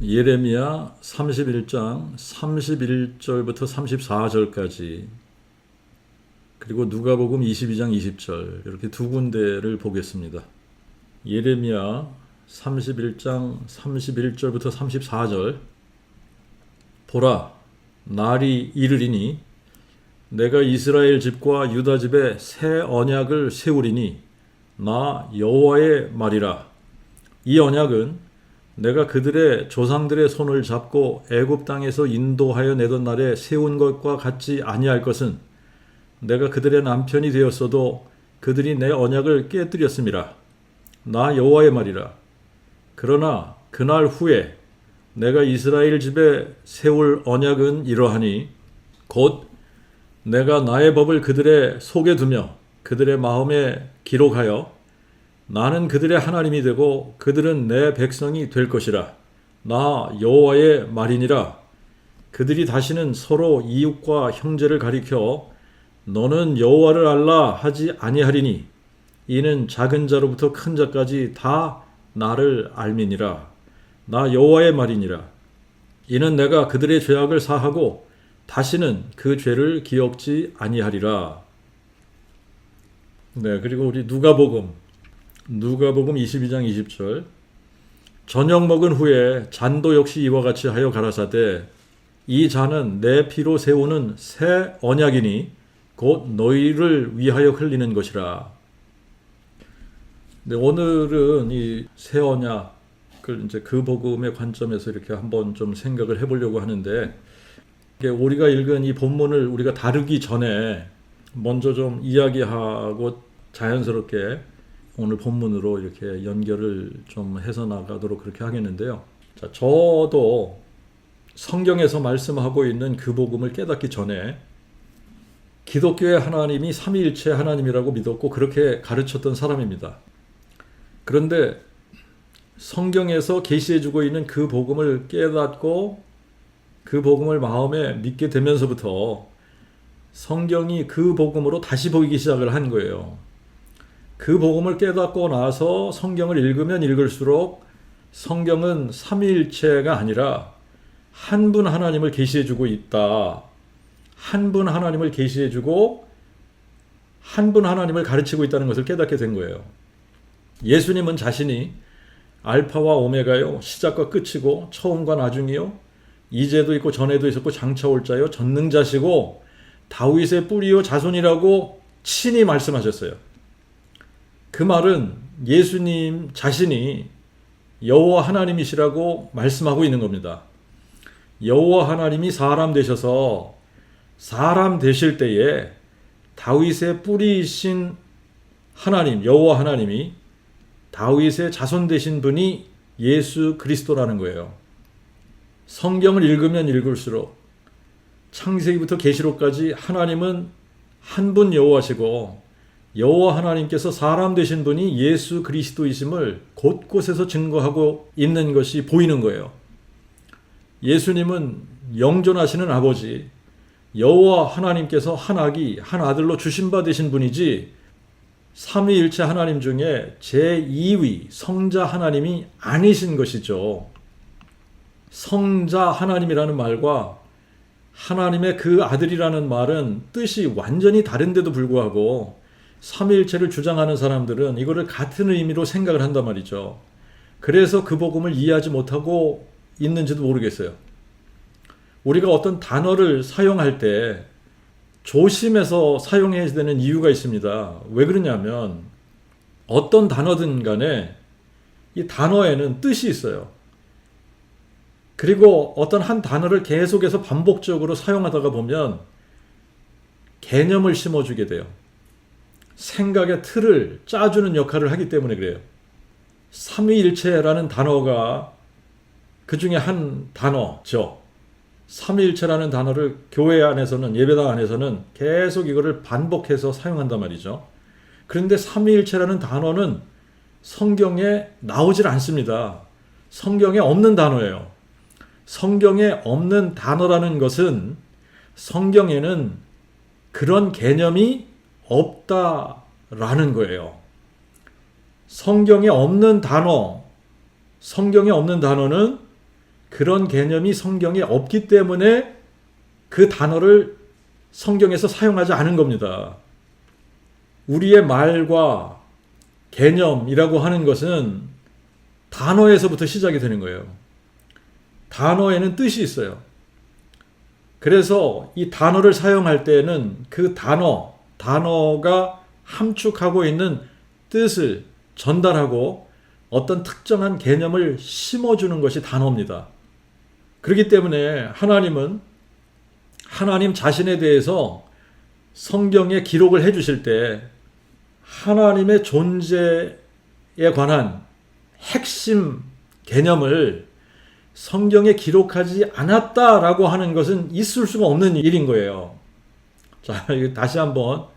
예레미야 31장 31절부터 34절까지 그리고 누가복음 22장 20절 이렇게 두 군데를 보겠습니다. 예레미야 31장 31절부터 34절 보라 날이 이르리니 내가 이스라엘 집과 유다 집에 새 언약을 세우리니 나 여호와의 말이라. 이 언약은 내가 그들의 조상들의 손을 잡고 애굽 땅에서 인도하여 내던 날에 세운 것과 같지 아니할 것은 내가 그들의 남편이 되었어도 그들이 내 언약을 깨뜨렸음이라. 나 여호와의 말이라. 그러나 그날 후에 내가 이스라엘 집에 세울 언약은 이러하니 곧 내가 나의 법을 그들의 속에 두며 그들의 마음에 기록하여 나는 그들의 하나님이 되고 그들은 내 백성이 될 것이라. 나 여호와의 말이니라. 그들이 다시는 서로 이웃과 형제를 가리켜 너는 여호와를 알라 하지 아니하리니 이는 작은 자로부터 큰 자까지 다 나를 알미니라. 나 여호와의 말이니라. 이는 내가 그들의 죄악을 사하고 다시는 그 죄를 기억지 아니하리라. 네, 그리고 우리 누가복음 22장 20절 저녁 먹은 후에 잔도 역시 이와 같이 하여 가라사대 이 잔은 내 피로 세우는 새 언약이니 곧 너희를 위하여 흘리는 것이라. 네, 오늘은 이 새 언약을 이제 그 복음의 관점에서 이렇게 한번 좀 생각을 해보려고 하는데 우리가 읽은 이 본문을 우리가 다루기 전에 먼저 좀 이야기하고 자연스럽게 오늘 본문으로 이렇게 연결을 좀 해서 나가도록 그렇게 하겠는데요. 자, 저도 성경에서 말씀하고 있는 그 복음을 깨닫기 전에 기독교의 하나님이 삼위일체 하나님이라고 믿었고 그렇게 가르쳤던 사람입니다. 그런데 성경에서 계시해주고 있는 그 복음을 깨닫고 그 복음을 마음에 믿게 되면서부터 성경이 그 복음으로 다시 보이기 시작을 한 거예요. 그 복음을 깨닫고 나서 성경을 읽으면 읽을수록 성경은 삼위일체가 아니라 한 분 하나님을 계시해주고 있다. 한 분 하나님을 계시해주고 한 분 하나님을 가르치고 있다는 것을 깨닫게 된 거예요. 예수님은 자신이 알파와 오메가요, 시작과 끝이고 처음과 나중이요, 이제도 있고 전에도 있었고 장차 올 자요, 전능자시고 다윗의 뿌리요 자손이라고 친히 말씀하셨어요. 그 말은 예수님 자신이 여호와 하나님이시라고 말씀하고 있는 겁니다. 여호와 하나님이 사람 되셔서 사람 되실 때에 다윗의 뿌리이신 하나님, 여호와 하나님이 다윗의 자손 되신 분이 예수 그리스도라는 거예요. 성경을 읽으면 읽을수록 창세기부터 계시록까지 하나님은 한 분 여호와시고 여호와 하나님께서 사람 되신 분이 예수 그리스도이심을 곳곳에서 증거하고 있는 것이 보이는 거예요. 예수님은 영존하시는 아버지, 여호와 하나님께서 한 아기, 한 아들로 주신 바 되신 분이지 삼위일체 하나님 중에 제2위 성자 하나님이 아니신 것이죠. 성자 하나님이라는 말과 하나님의 그 아들이라는 말은 뜻이 완전히 다른데도 불구하고 삼위일체를 주장하는 사람들은 이거를 같은 의미로 생각을 한단 말이죠. 그래서 그 복음을 이해하지 못하고 있는지도 모르겠어요. 우리가 어떤 단어를 사용할 때 조심해서 사용해야 되는 이유가 있습니다. 왜 그러냐면 어떤 단어든 간에 이 단어에는 뜻이 있어요. 그리고 어떤 한 단어를 계속해서 반복적으로 사용하다가 보면 개념을 심어주게 돼요. 생각의 틀을 짜주는 역할을 하기 때문에 그래요. 삼위일체라는 단어가 그 중에 한 단어죠. 삼위일체라는 단어를 교회 안에서는, 예배당 안에서는 계속 이거를 반복해서 사용한단 말이죠. 그런데 삼위일체라는 단어는 성경에 나오질 않습니다. 성경에 없는 단어예요. 성경에 없는 단어라는 것은 성경에는 그런 개념이 없다라는 거예요. 성경에 없는 단어는 그런 개념이 성경에 없기 때문에 그 단어를 성경에서 사용하지 않은 겁니다. 우리의 말과 개념이라고 하는 것은 단어에서부터 시작이 되는 거예요. 단어에는 뜻이 있어요. 그래서 이 단어를 사용할 때는 그 단어가 함축하고 있는 뜻을 전달하고 어떤 특정한 개념을 심어주는 것이 단어입니다. 그렇기 때문에 하나님은 하나님 자신에 대해서 성경에 기록을 해주실 때 하나님의 존재에 관한 핵심 개념을 성경에 기록하지 않았다라고 하는 것은 있을 수가 없는 일인 거예요. 자, 다시 한번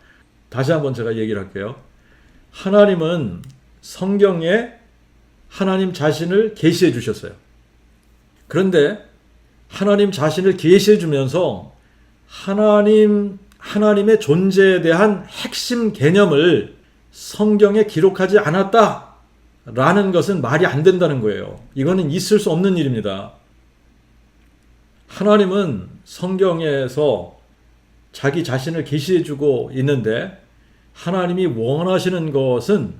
제가 얘기를 할게요. 하나님은 성경에 하나님 자신을 계시해 주셨어요. 그런데 하나님 자신을 계시해 주면서 하나님의 존재에 대한 핵심 개념을 성경에 기록하지 않았다라는 것은 말이 안 된다는 거예요. 이거는 있을 수 없는 일입니다. 하나님은 성경에서 자기 자신을 계시해 주고 있는데 하나님이 원하시는 것은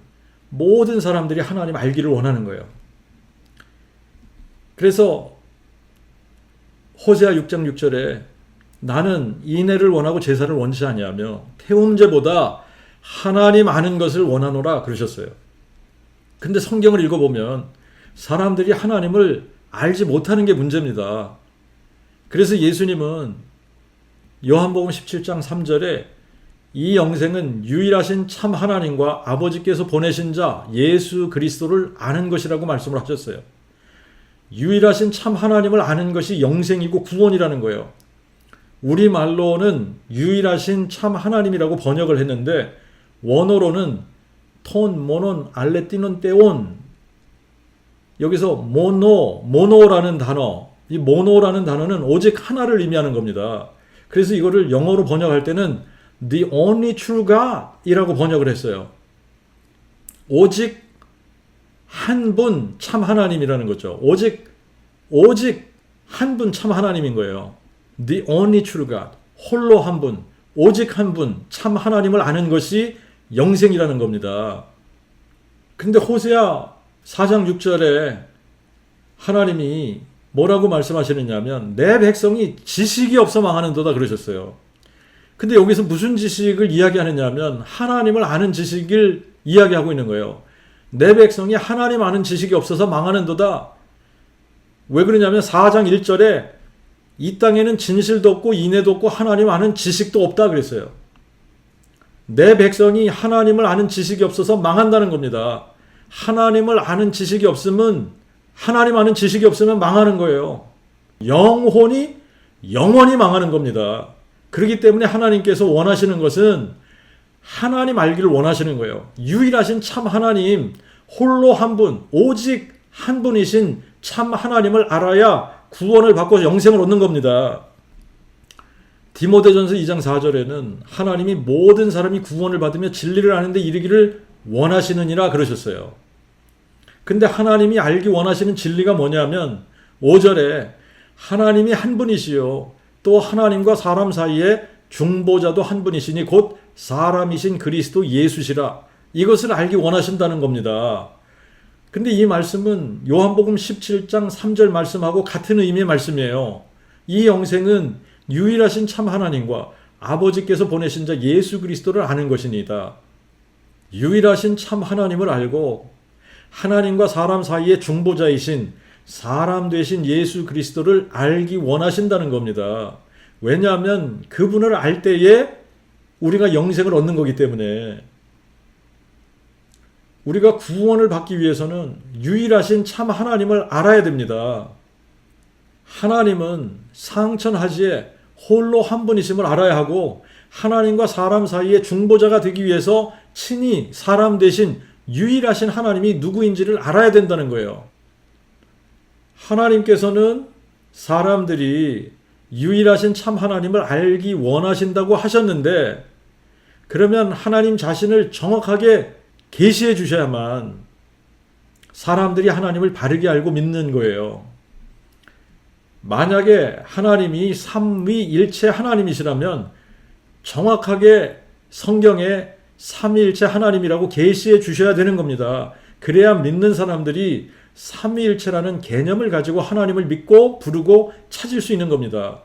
모든 사람들이 하나님 알기를 원하는 거예요. 그래서 호세아 6장 6절에 나는 인애를 원하고 제사를 원치 아니하며 태움제보다 하나님 아는 것을 원하노라 그러셨어요. 근데 성경을 읽어보면 사람들이 하나님을 알지 못하는 게 문제입니다. 그래서 예수님은 요한복음 17장 3절에 이 영생은 유일하신 참 하나님과 아버지께서 보내신 자 예수 그리스도를 아는 것이라고 말씀을 하셨어요. 유일하신 참 하나님을 아는 것이 영생이고 구원이라는 거예요. 우리말로는 유일하신 참 하나님이라고 번역을 했는데 원어로는 톤, 모논, 알레티논, 떼온 여기서 모노라는 단어 이 모노라는 단어는 오직 하나를 의미하는 겁니다. 그래서 이거를 영어로 번역할 때는 The only true God 이라고 번역을 했어요. 오직 한 분 참 하나님이라는 거죠. 오직 한 분 참 하나님인 거예요. The only true God. 홀로 한 분, 오직 한 분 참 하나님을 아는 것이 영생이라는 겁니다. 근데 호세아 4장 6절에 하나님이 뭐라고 말씀하시느냐면 내 백성이 지식이 없어 망하는도다 그러셨어요. 근데 여기서 무슨 지식을 이야기하느냐면 하나님을 아는 지식을 이야기하고 있는 거예요. 내 백성이 하나님 아는 지식이 없어서 망하는도다. 왜 그러냐면 4장 1절에 이 땅에는 진실도 없고 인애도 없고 하나님 아는 지식도 없다 그랬어요. 내 백성이 하나님을 아는 지식이 없어서 망한다는 겁니다. 하나님을 아는 지식이 없으면 하나님 아는 지식이 없으면 망하는 거예요. 영원히 망하는 겁니다. 그렇기 때문에 하나님께서 원하시는 것은 하나님 알기를 원하시는 거예요. 유일하신 참 하나님, 홀로 한 분, 오직 한 분이신 참 하나님을 알아야 구원을 받고 영생을 얻는 겁니다. 디모데전서 2장 4절에는 하나님이 모든 사람이 구원을 받으며 진리를 아는데 이르기를 원하시느니라 그러셨어요. 근데 하나님이 알기 원하시는 진리가 뭐냐면 5절에 하나님이 한 분이시요 또 하나님과 사람 사이에 중보자도 한 분이시니 곧 사람이신 그리스도 예수시라. 이것을 알기 원하신다는 겁니다. 근데 이 말씀은 요한복음 17장 3절 말씀하고 같은 의미의 말씀이에요. 이 영생은 유일하신 참 하나님과 아버지께서 보내신 자 예수 그리스도를 아는 것이니이다. 유일하신 참 하나님을 알고 하나님과 사람 사이의 중보자이신 사람 되신 예수 그리스도를 알기 원하신다는 겁니다. 왜냐하면 그분을 알 때에 우리가 영생을 얻는 거기 때문에 우리가 구원을 받기 위해서는 유일하신 참 하나님을 알아야 됩니다. 하나님은 상천하지에 홀로 한 분이심을 알아야 하고 하나님과 사람 사이의 중보자가 되기 위해서 친히 사람 대신 유일하신 하나님이 누구인지를 알아야 된다는 거예요. 하나님께서는 사람들이 유일하신 참 하나님을 알기 원하신다고 하셨는데 그러면 하나님 자신을 정확하게 계시해 주셔야만 사람들이 하나님을 바르게 알고 믿는 거예요. 만약에 하나님이 삼위일체 하나님이시라면 정확하게 성경에 삼위일체 하나님이라고 계시해 주셔야 되는 겁니다. 그래야 믿는 사람들이 삼위일체라는 개념을 가지고 하나님을 믿고 부르고 찾을 수 있는 겁니다.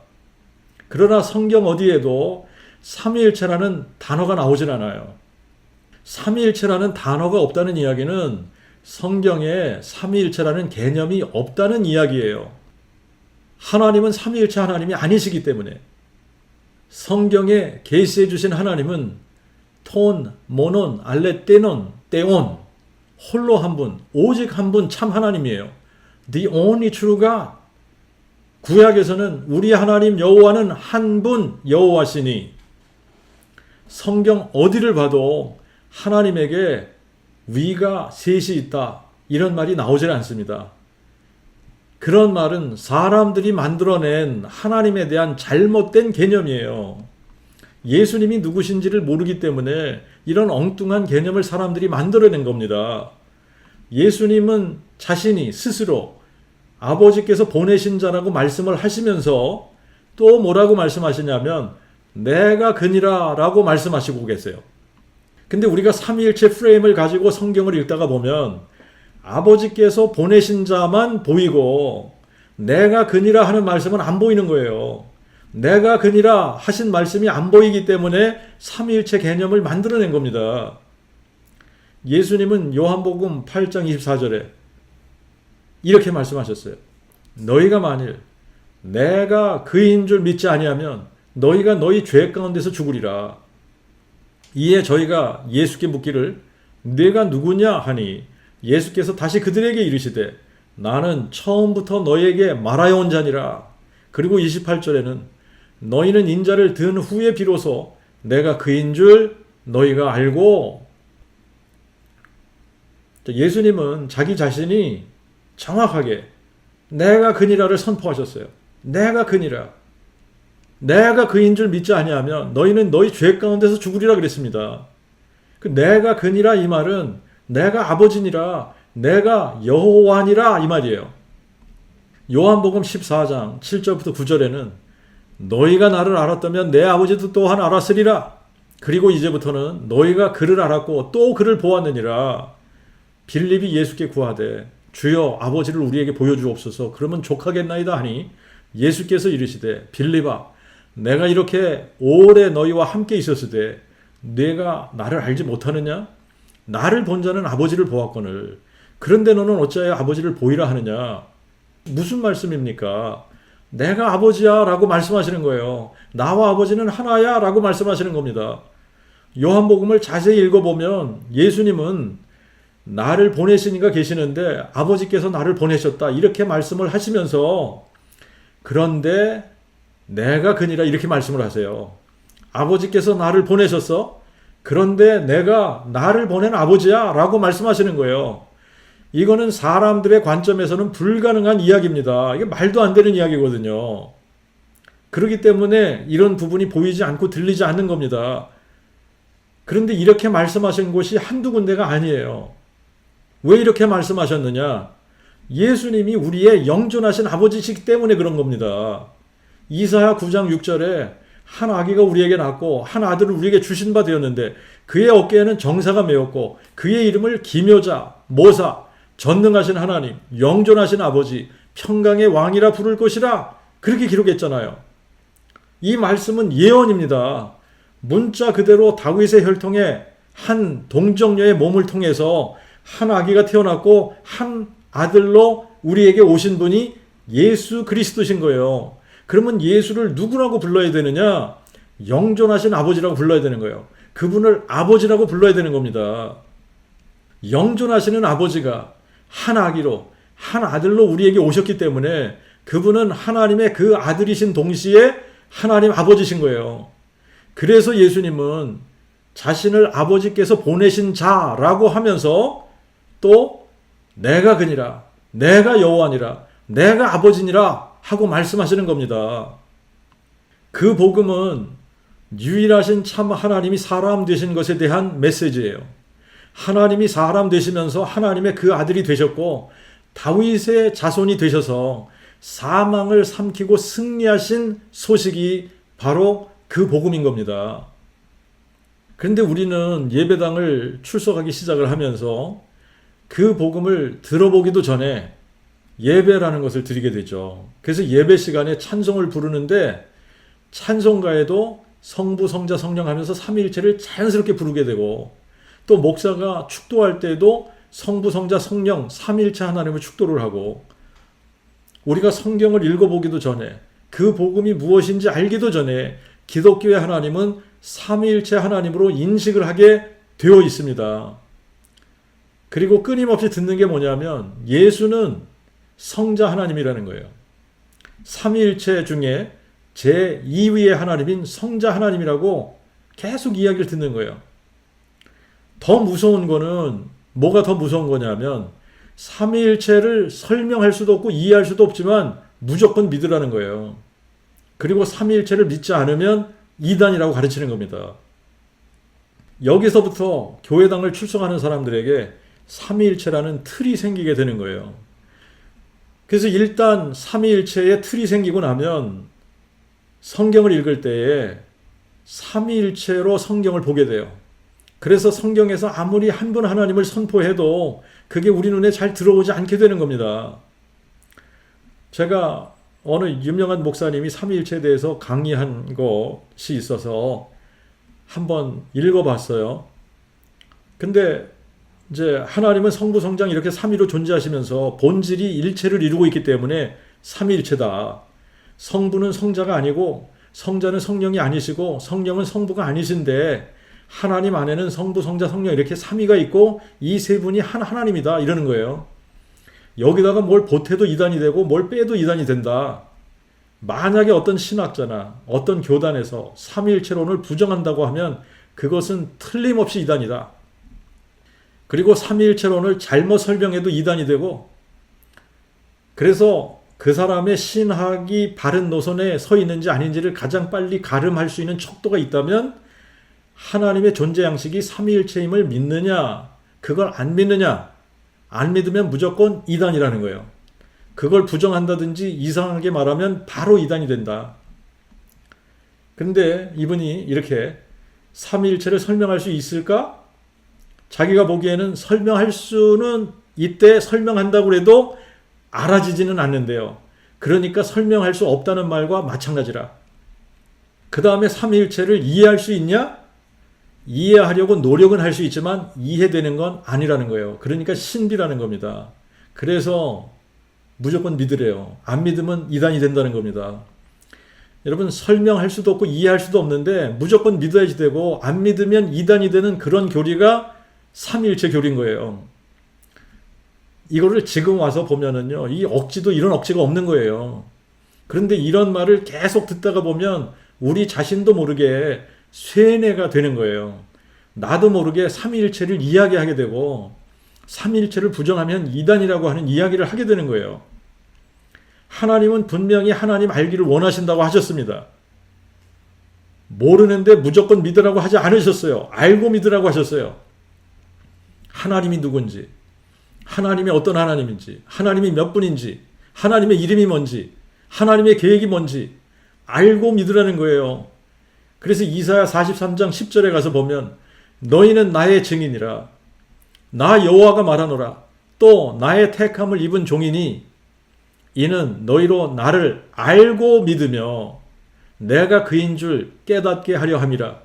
그러나 성경 어디에도 삼위일체라는 단어가 나오질 않아요. 삼위일체라는 단어가 없다는 이야기는 성경에 삼위일체라는 개념이 없다는 이야기예요. 하나님은 삼위일체 하나님이 아니시기 때문에 성경에 계시해 주신 하나님은 톤, 모논, 알레떼논, 떼온 홀로 한 분, 오직 한 분 참 하나님이에요. The only true God. 구약에서는 우리 하나님 여호와는 한 분 여호와시니 성경 어디를 봐도 하나님에게 위가 셋이 있다 이런 말이 나오질 않습니다. 그런 말은 사람들이 만들어낸 하나님에 대한 잘못된 개념이에요. 예수님이 누구신지를 모르기 때문에 이런 엉뚱한 개념을 사람들이 만들어낸 겁니다. 예수님은 자신이 스스로 아버지께서 보내신 자라고 말씀을 하시면서 또 뭐라고 말씀하시냐면 내가 그니라 라고 말씀하시고 계세요. 근데 우리가 삼위일체 프레임을 가지고 성경을 읽다가 보면 아버지께서 보내신 자만 보이고 내가 그니라 하는 말씀은 안 보이는 거예요. 내가 그니라 하신 말씀이 안 보이기 때문에 삼위일체 개념을 만들어낸 겁니다. 예수님은 요한복음 8장 24절에 이렇게 말씀하셨어요. 너희가 만일 내가 그인 줄 믿지 아니하면 너희가 너희 죄 가운데서 죽으리라. 이에 저희가 예수께 묻기를 네가 누구냐 하니 예수께서 다시 그들에게 이르시되 나는 처음부터 너희에게 말하여 온 자니라. 그리고 28절에는 너희는 인자를 든 후에 비로소 내가 그인 줄 너희가 알고. 예수님은 자기 자신이 정확하게 내가 그니라를 선포하셨어요. 내가 그니라. 내가 그인 줄 믿지 아니하면 너희는 너희 죄 가운데서 죽으리라 그랬습니다. 그 내가 그니라 이 말은 내가 아버지니라, 내가 여호와니라 이 말이에요. 요한복음 14장 7절부터 9절에는 너희가 나를 알았다면 내 아버지도 또한 알았으리라. 그리고 이제부터는 너희가 그를 알았고 또 그를 보았느니라. 빌립이 예수께 구하되 주여 아버지를 우리에게 보여주옵소서 그러면 족하겠나이다 하니 예수께서 이르시되 빌립아 내가 이렇게 오래 너희와 함께 있었으되 네가 나를 알지 못하느냐? 나를 본 자는 아버지를 보았거늘 그런데 너는 어찌하여 아버지를 보이라 하느냐? 무슨 말씀입니까? 내가 아버지야 라고 말씀하시는 거예요. 나와 아버지는 하나야 라고 말씀하시는 겁니다. 요한복음을 자세히 읽어보면 예수님은 나를 보내신 이가 계시는데 아버지께서 나를 보내셨다 이렇게 말씀을 하시면서 그런데 내가 그니라 이렇게 말씀을 하세요. 아버지께서 나를 보내셨어? 그런데 내가 나를 보낸 아버지야 라고 말씀하시는 거예요. 이거는 사람들의 관점에서는 불가능한 이야기입니다. 이게 말도 안 되는 이야기거든요. 그렇기 때문에 이런 부분이 보이지 않고 들리지 않는 겁니다. 그런데 이렇게 말씀하신 곳이 한두 군데가 아니에요. 왜 이렇게 말씀하셨느냐? 예수님이 우리의 영존하신 아버지시기 때문에 그런 겁니다. 이사야 9장 6절에 한 아기가 우리에게 낳고 한 아들을 우리에게 주신 바 되었는데 그의 어깨에는 정사가 메었고 그의 이름을 기묘자, 모사, 전능하신 하나님, 영존하신 아버지, 평강의 왕이라 부를 것이라 그렇게 기록했잖아요. 이 말씀은 예언입니다. 문자 그대로 다윗의 혈통에 한 동정녀의 몸을 통해서 한 아기가 태어났고 한 아들로 우리에게 오신 분이 예수 그리스도신 거예요. 그러면 예수를 누구라고 불러야 되느냐? 영존하신 아버지라고 불러야 되는 거예요. 그분을 아버지라고 불러야 되는 겁니다. 영존하시는 아버지가 한 아기로 한 아들로 우리에게 오셨기 때문에 그분은 하나님의 그 아들이신 동시에 하나님 아버지신 거예요. 그래서 예수님은 자신을 아버지께서 보내신 자라고 하면서 또 내가 그니라, 내가 여호와니라, 내가 아버지니라 하고 말씀하시는 겁니다. 그 복음은 유일하신 참 하나님이 사람 되신 것에 대한 메시지예요. 하나님이 사람 되시면서 하나님의 그 아들이 되셨고 다윗의 자손이 되셔서 사망을 삼키고 승리하신 소식이 바로 그 복음인 겁니다. 그런데 우리는 예배당을 출석하기 시작을 하면서 그 복음을 들어보기도 전에 예배라는 것을 드리게 되죠. 그래서 예배 시간에 찬송을 부르는데 찬송가에도 성부, 성자, 성령 하면서 삼위일체를 자연스럽게 부르게 되고, 또 목사가 축도할 때도 성부, 성자, 성령 삼위일체 하나님을 축도를 하고, 우리가 성경을 읽어보기도 전에 그 복음이 무엇인지 알기도 전에 기독교의 하나님은 삼위일체 하나님으로 인식을 하게 되어 있습니다. 그리고 끊임없이 듣는 게 뭐냐면 예수는 성자 하나님이라는 거예요. 삼위일체 중에 제2위의 하나님인 성자 하나님이라고 계속 이야기를 듣는 거예요. 더 무서운 거는 뭐가 더 무서운 거냐면 삼위일체를 설명할 수도 없고 이해할 수도 없지만 무조건 믿으라는 거예요. 그리고 삼위일체를 믿지 않으면 이단이라고 가르치는 겁니다. 여기서부터 교회당을 출석하는 사람들에게 삼위일체라는 틀이 생기게 되는 거예요. 그래서 일단 삼위일체의 틀이 생기고 나면 성경을 읽을 때에 삼위일체로 성경을 보게 돼요. 그래서 성경에서 아무리 한 분 하나님을 선포해도 그게 우리 눈에 잘 들어오지 않게 되는 겁니다. 제가 어느 유명한 목사님이 삼위일체에 대해서 강의한 것이 있어서 한번 읽어봤어요. 근데 이제 하나님은 성부, 성장 이렇게 삼위로 존재하시면서 본질이 일체를 이루고 있기 때문에 삼위일체다. 성부는 성자가 아니고 성자는 성령이 아니시고 성령은 성부가 아니신데 하나님 안에는 성부, 성자, 성령 이렇게 삼위가 있고 이 세 분이 한 하나님이다 이러는 거예요. 여기다가 뭘 보태도 이단이 되고 뭘 빼도 이단이 된다. 만약에 어떤 신학자나 어떤 교단에서 삼위일체론을 부정한다고 하면 그것은 틀림없이 이단이다. 그리고 삼위일체론을 잘못 설명해도 이단이 되고, 그래서 그 사람의 신학이 바른 노선에 서 있는지 아닌지를 가장 빨리 가름할 수 있는 척도가 있다면 하나님의 존재 양식이 삼위일체임을 믿느냐, 그걸 안 믿느냐, 안 믿으면 무조건 이단이라는 거예요. 그걸 부정한다든지 이상하게 말하면 바로 이단이 된다. 근데 이분이 이렇게 삼위일체를 설명할 수 있을까? 자기가 보기에는 설명할 수는 이때 설명한다고 해도 알아지지는 않는데요. 그러니까 설명할 수 없다는 말과 마찬가지라. 그 다음에 삼위일체를 이해할 수 있냐? 이해하려고 노력은 할 수 있지만 이해되는 건 아니라는 거예요. 그러니까 신비라는 겁니다. 그래서 무조건 믿으래요. 안 믿으면 이단이 된다는 겁니다. 여러분, 설명할 수도 없고 이해할 수도 없는데 무조건 믿어야지 되고 안 믿으면 이단이 되는 그런 교리가 삼위일체 교리인 거예요. 이거를 지금 와서 보면은요, 이 억지도 이런 억지가 없는 거예요. 그런데 이런 말을 계속 듣다가 보면 우리 자신도 모르게 쇠뇌가 되는 거예요. 나도 모르게 삼위일체를 이야기하게 되고 삼위일체를 부정하면 이단이라고 하는 이야기를 하게 되는 거예요. 하나님은 분명히 하나님 알기를 원하신다고 하셨습니다. 모르는데 무조건 믿으라고 하지 않으셨어요. 알고 믿으라고 하셨어요. 하나님이 누군지, 하나님이 어떤 하나님인지, 하나님이 몇 분인지, 하나님의 이름이 뭔지, 하나님의 계획이 뭔지 알고 믿으라는 거예요. 그래서 이사야 43장 10절에 가서 보면 너희는 나의 증인이라. 나 여호와가 말하노라. 또 나의 택함을 입은 종이니 이는 너희로 나를 알고 믿으며 내가 그인 줄 깨닫게 하려 함이라.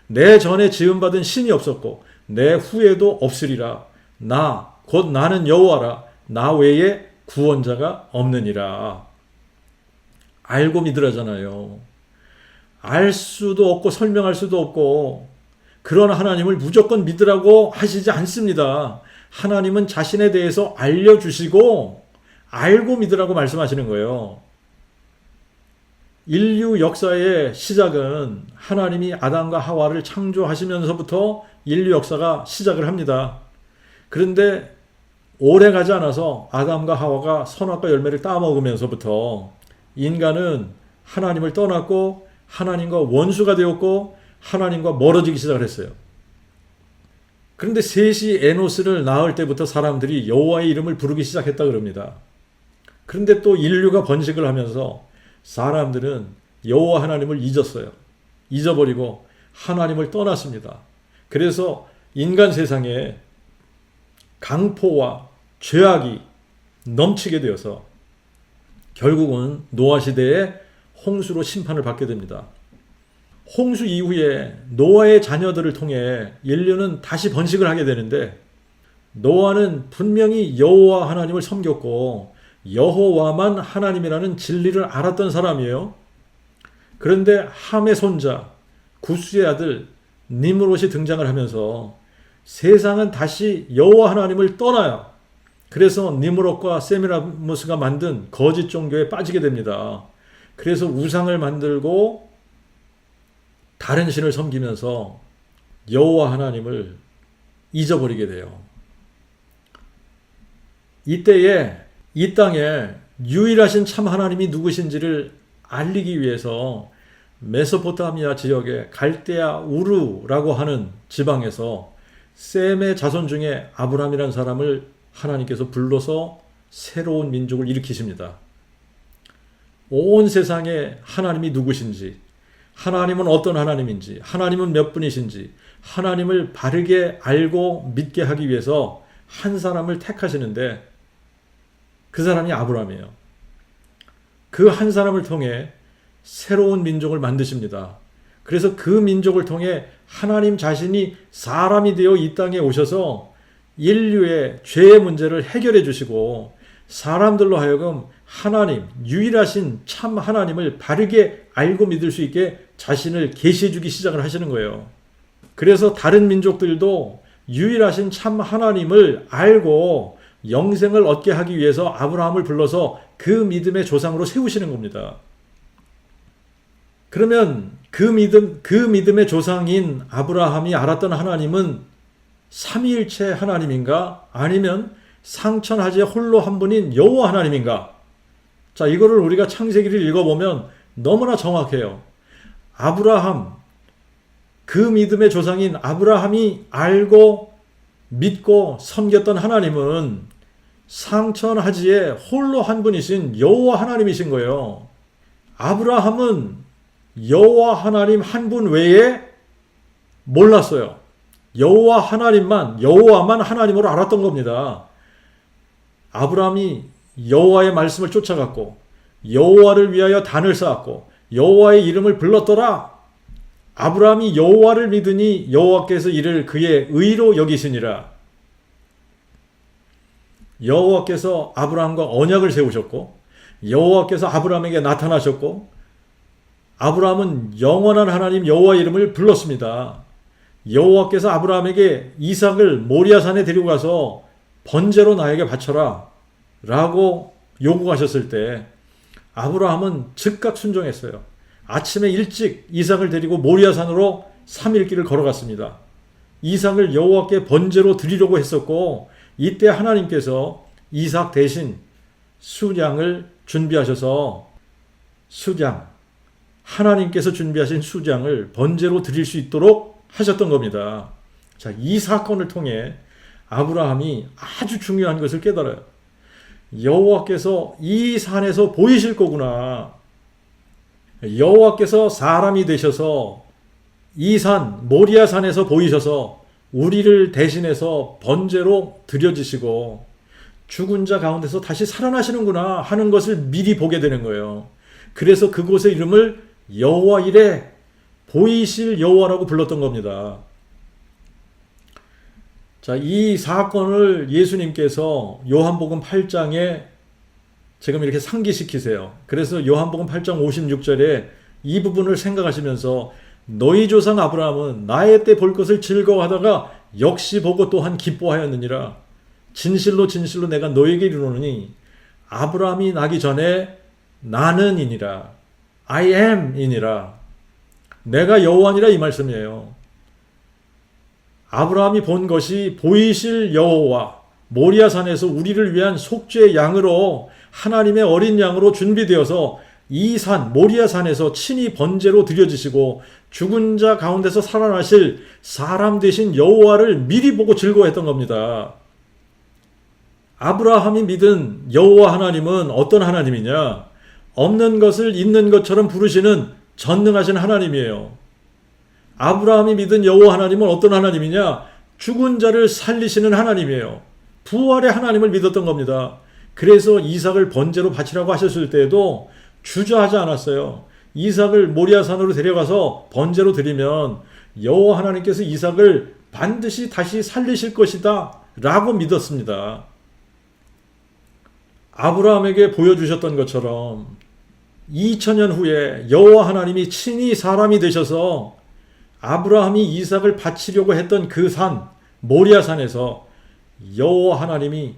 내 전에 지음받은 신이 없었고 내 후에도 없으리라. 나 곧 나는 여호와라. 나 외에 구원자가 없느니라. 알고 믿으라잖아요. 알 수도 없고 설명할 수도 없고 그런 하나님을 무조건 믿으라고 하시지 않습니다. 하나님은 자신에 대해서 알려주시고 알고 믿으라고 말씀하시는 거예요. 인류 역사의 시작은 하나님이 아담과 하와를 창조하시면서부터 인류 역사가 시작을 합니다. 그런데 오래 가지 않아서 아담과 하와가 선악과 열매를 따먹으면서부터 인간은 하나님을 떠났고 하나님과 원수가 되었고 하나님과 멀어지기 시작을 했어요. 그런데 셋이 에노스를 낳을 때부터 사람들이 여호와의 이름을 부르기 시작했다 그럽니다. 그런데 또 인류가 번식을 하면서 사람들은 여호와 하나님을 잊었어요. 잊어버리고 하나님을 떠났습니다. 그래서 인간 세상에 강포와 죄악이 넘치게 되어서 결국은 노아 시대에 홍수로 심판을 받게 됩니다. 홍수 이후에 노아의 자녀들을 통해 인류는 다시 번식을 하게 되는데, 노아는 분명히 여호와 하나님을 섬겼고 여호와만 하나님이라는 진리를 알았던 사람이에요. 그런데 함의 손자 구스의 아들 니므롯이 등장을 하면서 세상은 다시 여호와 하나님을 떠나요. 그래서 니므롯과 세미라무스가 만든 거짓 종교에 빠지게 됩니다. 그래서 우상을 만들고 다른 신을 섬기면서 여호와 하나님을 잊어버리게 돼요. 이때에 이 땅에 유일하신 참 하나님이 누구신지를 알리기 위해서 메소포타미아 지역의 갈대아 우르라고 하는 지방에서 셈의 자손 중에 아브람이라는 사람을 하나님께서 불러서 새로운 민족을 일으키십니다. 온 세상에 하나님이 누구신지, 하나님은 어떤 하나님인지, 하나님은 몇 분이신지, 하나님을 바르게 알고 믿게 하기 위해서 한 사람을 택하시는데, 그 사람이 아브람이에요. 그 한 사람을 통해 새로운 민족을 만드십니다. 그래서 그 민족을 통해 하나님 자신이 사람이 되어 이 땅에 오셔서 인류의 죄의 문제를 해결해 주시고, 사람들로 하여금 하나님, 유일하신 참 하나님을 바르게 알고 믿을 수 있게 자신을 계시해 주기 시작을 하시는 거예요. 그래서 다른 민족들도 유일하신 참 하나님을 알고 영생을 얻게 하기 위해서 아브라함을 불러서 그 믿음의 조상으로 세우시는 겁니다. 그러면 그 믿음의 조상인 아브라함이 알았던 하나님은 삼위일체 하나님인가? 아니면 상천하지에 홀로 한 분인 여호와 하나님인가? 자, 이거를 우리가 창세기를 읽어보면 너무나 정확해요. 아브라함, 그 믿음의 조상인 아브라함이 알고 믿고 섬겼던 하나님은 상천하지에 홀로 한 분이신 여호와 하나님이신 거예요. 아브라함은 여호와 하나님 한 분 외에 몰랐어요. 여호와만 하나님으로 알았던 겁니다. 아브라함이 여호와의 말씀을 쫓아갔고 여호와를 위하여 단을 쌓았고 여호와의 이름을 불렀더라. 아브라함이 여호와를 믿으니 여호와께서 이를 그의 의로 여기시니라. 여호와께서 아브라함과 언약을 세우셨고 여호와께서 아브라함에게 나타나셨고 아브라함은 영원한 하나님 여호와 이름을 불렀습니다. 여호와께서 아브라함에게 이삭을 모리아산에 데리고 가서 번제로 나에게 바쳐라 라고 요구하셨을 때 아브라함은 즉각 순종했어요. 아침에 일찍 이삭을 데리고 모리아산으로 3일 길을 걸어갔습니다. 이삭을 여호와께 번제로 드리려고 했었고 이때 하나님께서 이삭 대신 수장을 준비하셔서 하나님께서 준비하신 수장을 번제로 드릴 수 있도록 하셨던 겁니다. 자, 이 사건을 통해 아브라함이 아주 중요한 것을 깨달아요. 여호와께서 이 산에서 보이실 거구나. 여호와께서 사람이 되셔서 이 산 모리아 산에서 보이셔서 우리를 대신해서 번제로 드려지시고 죽은 자 가운데서 다시 살아나시는구나 하는 것을 미리 보게 되는 거예요. 그래서 그곳의 이름을 여호와 이레, 보이실 여호와라고 불렀던 겁니다. 자, 이 사건을 예수님께서 요한복음 8장에 지금 이렇게 상기시키세요. 그래서 요한복음 8장 56절에 이 부분을 생각하시면서 너희 조상 아브라함은 나의 때 볼 것을 즐거워하다가 역시 보고 또한 기뻐하였느니라. 진실로 진실로 내가 너에게 이르노니 아브라함이 나기 전에 나는 이니라. I am 이니라. 내가 여호와니라 이 말씀이에요. 아브라함이 본 것이 보이실 여호와, 모리아산에서 우리를 위한 속죄의 양으로 하나님의 어린 양으로 준비되어서 이 산, 모리아산에서 친히 번제로 드려지시고 죽은 자 가운데서 살아나실 사람 되신 여호와를 미리 보고 즐거워했던 겁니다. 아브라함이 믿은 여호와 하나님은 어떤 하나님이냐? 없는 것을 있는 것처럼 부르시는 전능하신 하나님이에요. 아브라함이 믿은 여호와 하나님은 어떤 하나님이냐? 죽은 자를 살리시는 하나님이에요. 부활의 하나님을 믿었던 겁니다. 그래서 이삭을 번제로 바치라고 하셨을 때에도 주저하지 않았어요. 이삭을 모리아산으로 데려가서 번제로 드리면 여호와 하나님께서 이삭을 반드시 다시 살리실 것이다 라고 믿었습니다. 아브라함에게 보여주셨던 것처럼 2000년 후에 여호와 하나님이 친히 사람이 되셔서 아브라함이 이삭을 바치려고 했던 그 산 모리아산에서 여호와 하나님이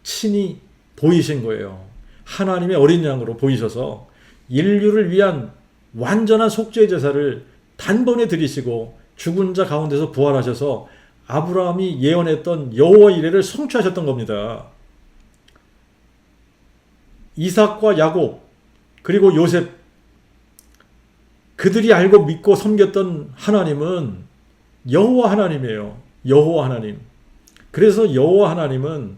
친히 보이신 거예요. 하나님의 어린 양으로 보이셔서 인류를 위한 완전한 속죄 제사를 단번에 드리시고 죽은 자 가운데서 부활하셔서 아브라함이 예언했던 여호와 이레를 성취하셨던 겁니다. 이삭과 야곱 그리고 요셉 그들이 알고 믿고 섬겼던 하나님은 여호와 하나님이에요. 여호와 하나님. 그래서 여호와 하나님은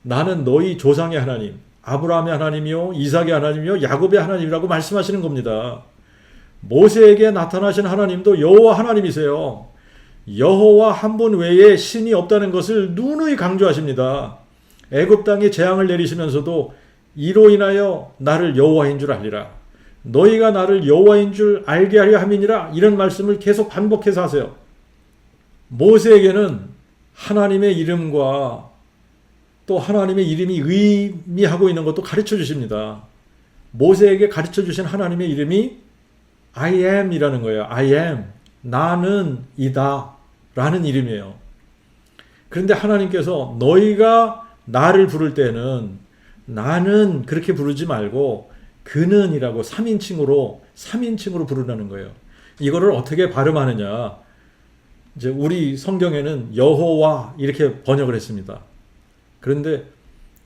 나는 너희 조상의 하나님, 아브라함의 하나님이요, 이삭의 하나님이요, 야곱의 하나님이라고 말씀하시는 겁니다. 모세에게 나타나신 하나님도 여호와 하나님이세요. 여호와 한 분 외에 신이 없다는 것을 누누이 강조하십니다. 애굽 땅에 재앙을 내리시면서도 이로 인하여 나를 여호와인 줄 알리라. 너희가 나를 여호와인 줄 알게 하려 함이니라. 이런 말씀을 계속 반복해서 하세요. 모세에게는 하나님의 이름과 또 하나님의 이름이 의미하고 있는 것도 가르쳐 주십니다. 모세에게 가르쳐 주신 하나님의 이름이 I am 이라는 거예요. I am. 나는 이다. 라는 이름이에요. 그런데 하나님께서 너희가 나를 부를 때는 나는 그렇게 부르지 말고 그는이라고 3인칭으로 부르라는 거예요. 이거를 어떻게 발음하느냐. 이제 우리 성경에는 여호와 이렇게 번역을 했습니다. 그런데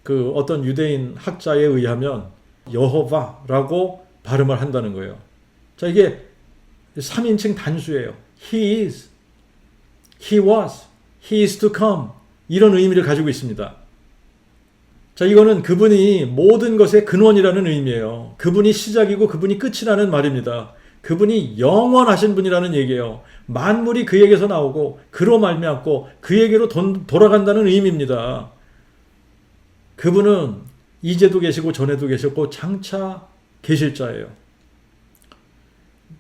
그 어떤 유대인 학자에 의하면 여호와라고 발음을 한다는 거예요. 자, 이게 3인칭 단수예요. He is, He was, He is to come 이런 의미를 가지고 있습니다. 자, 이거는 그분이 모든 것의 근원이라는 의미예요. 그분이 시작이고 그분이 끝이라는 말입니다. 그분이 영원하신 분이라는 얘기예요. 만물이 그에게서 나오고 그로 말미암고 그에게로 돌아간다는 의미입니다. 그분은 이제도 계시고 전에도 계셨고 장차 계실 자예요.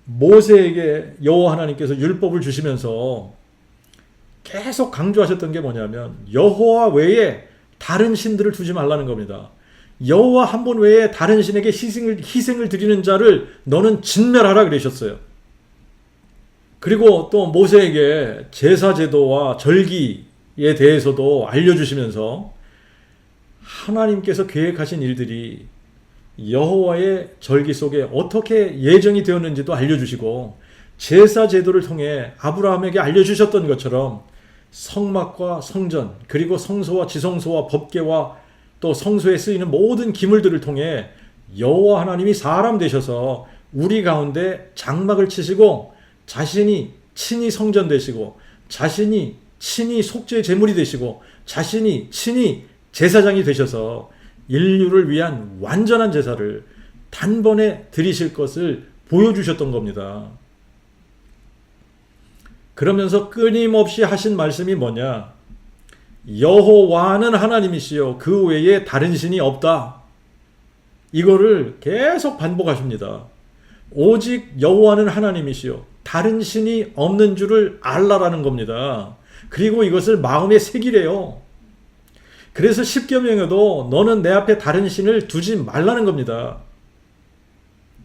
모세에게 여호와 하나님께서 율법을 주시면서 계속 강조하셨던 게 뭐냐면 여호와 외에 다른 신들을 두지 말라는 겁니다. 여호와 한 분 외에 다른 신에게 희생을 드리는 자를 너는 진멸하라 그러셨어요. 그리고 또 모세에게 제사 제도와 절기에 대해서도 알려주시면서 하나님께서 계획하신 일들이 여호와의 절기 속에 어떻게 예정이 되었는지도 알려주시고 제사 제도를 통해 아브라함에게 알려주셨던 것처럼 성막과 성전 그리고 성소와 지성소와 법궤와 또 성소에 쓰이는 모든 기물들을 통해 여호와 하나님이 사람 되셔서 우리 가운데 장막을 치시고 자신이 친히 성전 되시고 자신이 친히 속죄 제물이 되시고 자신이 친히 제사장이 되셔서 인류를 위한 완전한 제사를 단번에 드리실 것을 보여주셨던 겁니다. 그러면서 끊임없이 하신 말씀이 뭐냐? 여호와는 하나님이시요 그 외에 다른 신이 없다. 이거를 계속 반복하십니다. 오직 여호와는 하나님이시요 다른 신이 없는 줄을 알라라는 겁니다. 그리고 이것을 마음에 새기래요. 그래서 십계명에도 너는 내 앞에 다른 신을 두지 말라는 겁니다.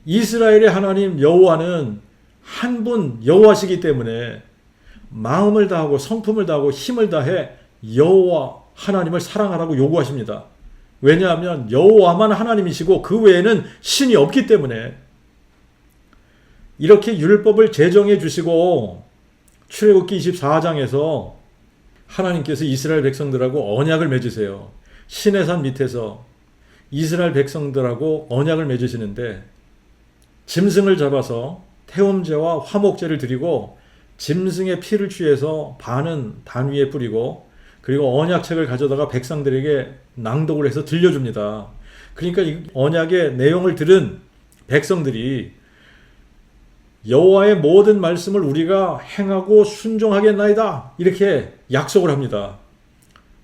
이스라엘의 하나님 여호와는 한 분 여호와시기 때문에 마음을 다하고 성품을 다하고 힘을 다해 여호와 하나님을 사랑하라고 요구하십니다. 왜냐하면 여호와만 하나님이시고 그 외에는 신이 없기 때문에. 이렇게 율법을 제정해 주시고 출애굽기 24장에서 하나님께서 이스라엘 백성들하고 언약을 맺으세요. 시내산 밑에서 이스라엘 백성들하고 언약을 맺으시는데 짐승을 잡아서 태움제와 화목제를 드리고 짐승의 피를 취해서 반은 단 위에 뿌리고 그리고 언약책을 가져다가 백성들에게 낭독을 해서 들려줍니다. 그러니까 이 언약의 내용을 들은 백성들이 여호와의 모든 말씀을 우리가 행하고 순종하겠나이다 이렇게 약속을 합니다.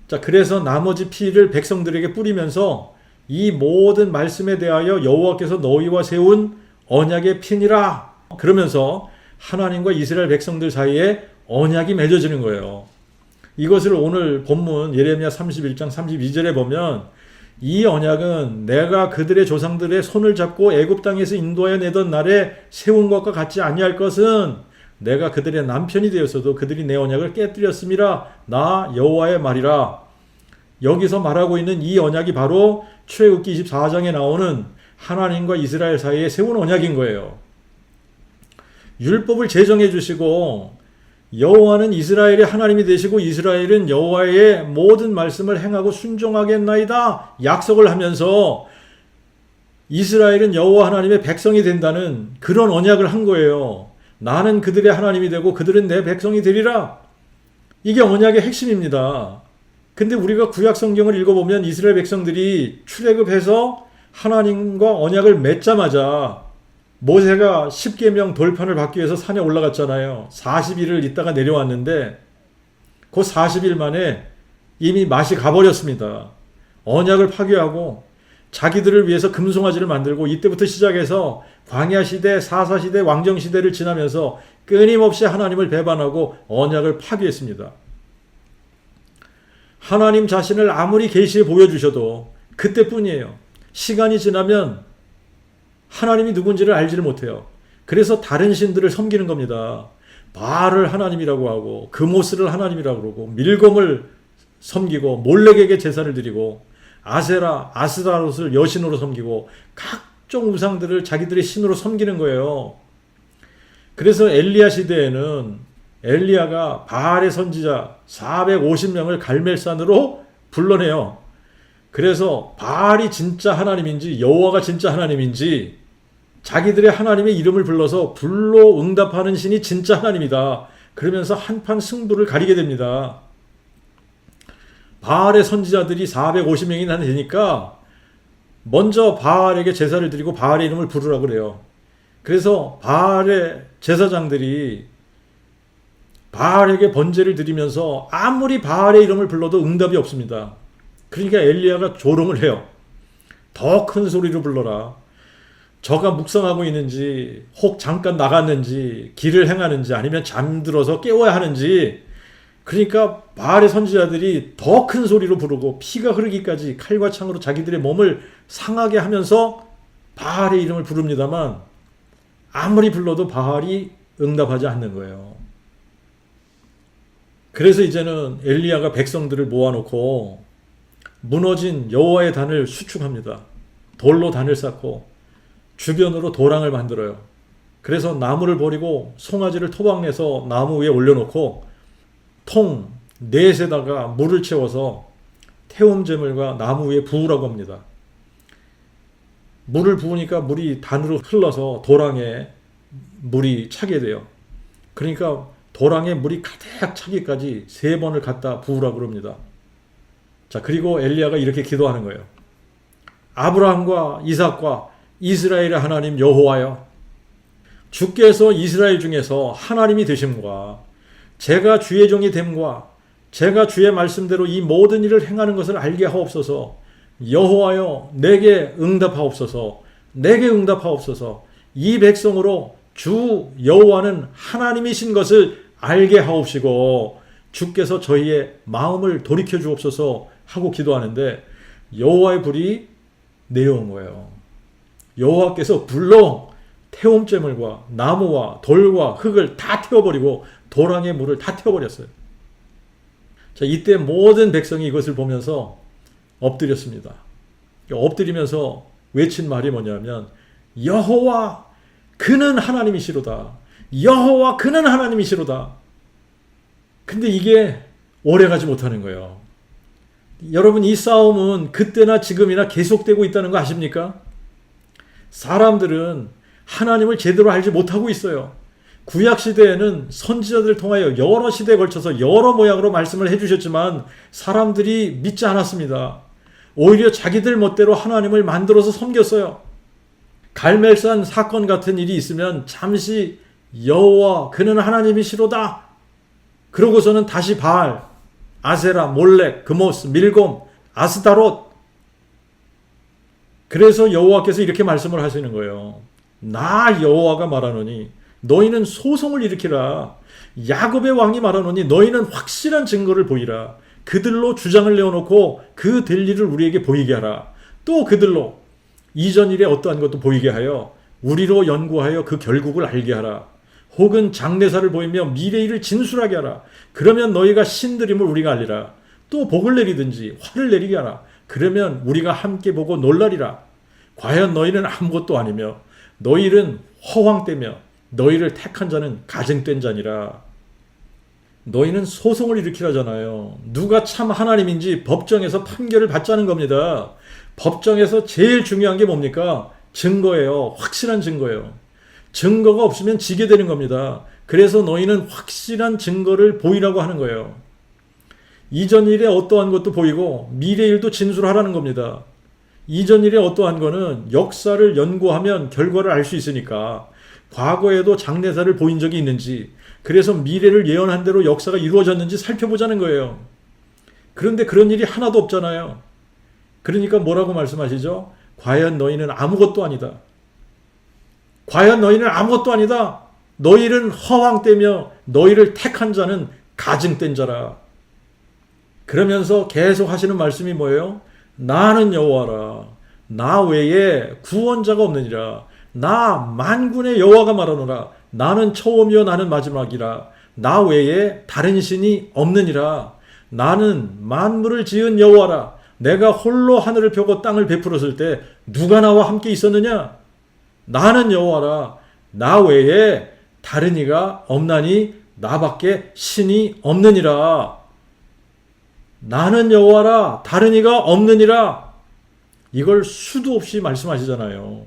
자, 그래서 나머지 피를 백성들에게 뿌리면서 이 모든 말씀에 대하여 여호와께서 너희와 세운 언약의 피니라 그러면서 하나님과 이스라엘 백성들 사이에 언약이 맺어지는 거예요. 이것을 오늘 본문 예레미야 31장 32절에 보면 이 언약은 내가 그들의 조상들의 손을 잡고 애굽 땅에서 인도하여 내던 날에 세운 것과 같지 아니할 것은 내가 그들의 남편이 되었어도 그들이 내 언약을 깨뜨렸음이라 나 여호와의 말이라. 여기서 말하고 있는 이 언약이 바로 출애굽기 24장에 나오는 하나님과 이스라엘 사이에 세운 언약인 거예요. 율법을 제정해 주시고 여호와는 이스라엘의 하나님이 되시고 이스라엘은 여호와의 모든 말씀을 행하고 순종하겠나이다 약속을 하면서 이스라엘은 여호와 하나님의 백성이 된다는 그런 언약을 한 거예요. 나는 그들의 하나님이 되고 그들은 내 백성이 되리라. 이게 언약의 핵심입니다. 근데 우리가 구약 성경을 읽어보면 이스라엘 백성들이 출애굽해서 하나님과 언약을 맺자마자 모세가 10계명 돌판을 받기 위해서 산에 올라갔잖아요. 40일을 있다가 내려왔는데 그 40일 만에 이미 맛이 가버렸습니다. 언약을 파괴하고 자기들을 위해서 금송아지를 만들고 이때부터 시작해서 광야 시대, 사사 시대, 왕정 시대를 지나면서 끊임없이 하나님을 배반하고 언약을 파괴했습니다. 하나님 자신을 아무리 계시해 보여주셔도 그때뿐이에요. 시간이 지나면 하나님이 누군지를 알지를 못해요. 그래서 다른 신들을 섬기는 겁니다. 바알을 하나님이라고 하고 그모스를 하나님이라고 그러고 밀검을 섬기고 몰렉에게 제사를 드리고 아세라, 아스다롯을 여신으로 섬기고 각종 우상들을 자기들의 신으로 섬기는 거예요. 그래서 엘리야 시대에는 엘리야가 바알의 선지자 450명을 갈멜산으로 불러내요. 그래서 바알이 진짜 하나님인지 여호와가 진짜 하나님인지 자기들의 하나님의 이름을 불러서 불로 응답하는 신이 진짜 하나님이다. 그러면서 한판 승부를 가리게 됩니다. 바알의 선지자들이 450명이나 되니까 먼저 바알에게 제사를 드리고 바알의 이름을 부르라 그래요. 그래서 바알의 제사장들이 바알에게 번제를 드리면서 아무리 바알의 이름을 불러도 응답이 없습니다. 그러니까 엘리야가 조롱을 해요. 더 큰 소리로 불러라. 저가 묵상하고 있는지 혹 잠깐 나갔는지 길을 행하는지 아니면 잠들어서 깨워야 하는지. 그러니까 바알의 선지자들이 더 큰 소리로 부르고 피가 흐르기까지 칼과 창으로 자기들의 몸을 상하게 하면서 바알의 이름을 부릅니다만 아무리 불러도 바알이 응답하지 않는 거예요. 그래서 이제는 엘리야가 백성들을 모아놓고 무너진 여호와의 단을 수축합니다. 돌로 단을 쌓고 주변으로 도랑을 만들어요. 그래서 나무를 버리고 송아지를 토막내서 나무 위에 올려놓고 통 넷에다가 물을 채워서 태움제물과 나무 위에 부으라고 합니다. 물을 부으니까 물이 단으로 흘러서 도랑에 물이 차게 돼요. 그러니까 도랑에 물이 가득 차기까지 3번을 갖다 부으라고 합니다. 자, 그리고 엘리야가 이렇게 기도하는 거예요. 아브라함과 이삭과 이스라엘의 하나님 여호와여, 주께서 이스라엘 중에서 하나님이 되심과 제가 주의 종이 됨과 제가 주의 말씀대로 이 모든 일을 행하는 것을 알게 하옵소서. 여호와여, 내게 응답하옵소서. 내게 응답하옵소서. 이 백성으로 주 여호와는 하나님이신 것을 알게 하옵시고 주께서 저희의 마음을 돌이켜 주옵소서 하고 기도하는데 여호와의 불이 내려온 거예요. 여호와께서 불로 태움제물과 나무와 돌과 흙을 다 태워버리고 도랑의 물을 다 태워버렸어요. 자, 이때 모든 백성이 이것을 보면서 엎드렸습니다. 엎드리면서 외친 말이 뭐냐면 여호와 그는 하나님이시로다. 여호와 그는 하나님이시로다. 근데 이게 오래가지 못하는 거예요. 여러분, 이 싸움은 그때나 지금이나 계속되고 있다는 거 아십니까? 사람들은 하나님을 제대로 알지 못하고 있어요. 구약 시대에는 선지자들을 통하여 여러 시대에 걸쳐서 여러 모양으로 말씀을 해주셨지만 사람들이 믿지 않았습니다. 오히려 자기들 멋대로 하나님을 만들어서 섬겼어요. 갈멜산 사건 같은 일이 있으면 잠시 여호와 그는 하나님이시로다. 그러고서는 다시 바알, 아세라, 몰렉, 그모스, 밀곰, 아스타롯. 그래서 여호와께서 이렇게 말씀을 하시는 거예요. 나 여호와가 말하노니 너희는 소송을 일으키라. 야곱의 왕이 말하노니 너희는 확실한 증거를 보이라. 그들로 주장을 내어놓고 그 될 일을 우리에게 보이게 하라. 또 그들로 이전 일에 어떠한 것도 보이게 하여 우리로 연구하여 그 결국을 알게 하라. 혹은 장래사를 보이며 미래일을 진술하게 하라. 그러면 너희가 신들임을 우리가 알리라. 또 복을 내리든지 화를 내리게 하라. 그러면 우리가 함께 보고 놀라리라. 과연 너희는 아무것도 아니며 너희 일은 허황되며 너희를 택한 자는 가증된 자니라. 너희는 소송을 일으키라잖아요. 누가 참 하나님인지 법정에서 판결을 받자는 겁니다. 법정에서 제일 중요한 게 뭡니까? 증거예요. 확실한 증거예요. 증거가 없으면 지게 되는 겁니다. 그래서 너희는 확실한 증거를 보이라고 하는 거예요. 이전 일에 어떠한 것도 보이고 미래 일도 진술하라는 겁니다. 이전 일에 어떠한 거는 역사를 연구하면 결과를 알 수 있으니까 과거에도 장래사를 보인 적이 있는지, 그래서 미래를 예언한 대로 역사가 이루어졌는지 살펴보자는 거예요. 그런데 그런 일이 하나도 없잖아요. 그러니까 뭐라고 말씀하시죠? 과연 너희는 아무것도 아니다. 과연 너희는 아무것도 아니다. 너희는 허황되며 너희를 택한 자는 가증된 자라. 그러면서 계속 하시는 말씀이 뭐예요? 나는 여호와라. 나 외에 구원자가 없느니라. 나 만군의 여호와가 말하노라. 나는 처음이요 나는 마지막이라. 나 외에 다른 신이 없느니라. 나는 만물을 지은 여호와라. 내가 홀로 하늘을 펴고 땅을 베풀었을 때 누가 나와 함께 있었느냐? 나는 여호와라. 나 외에 다른 이가 없나니 나밖에 신이 없느니라. 나는 여호와라. 다른 이가 없느니라. 이걸 수도 없이 말씀하시잖아요.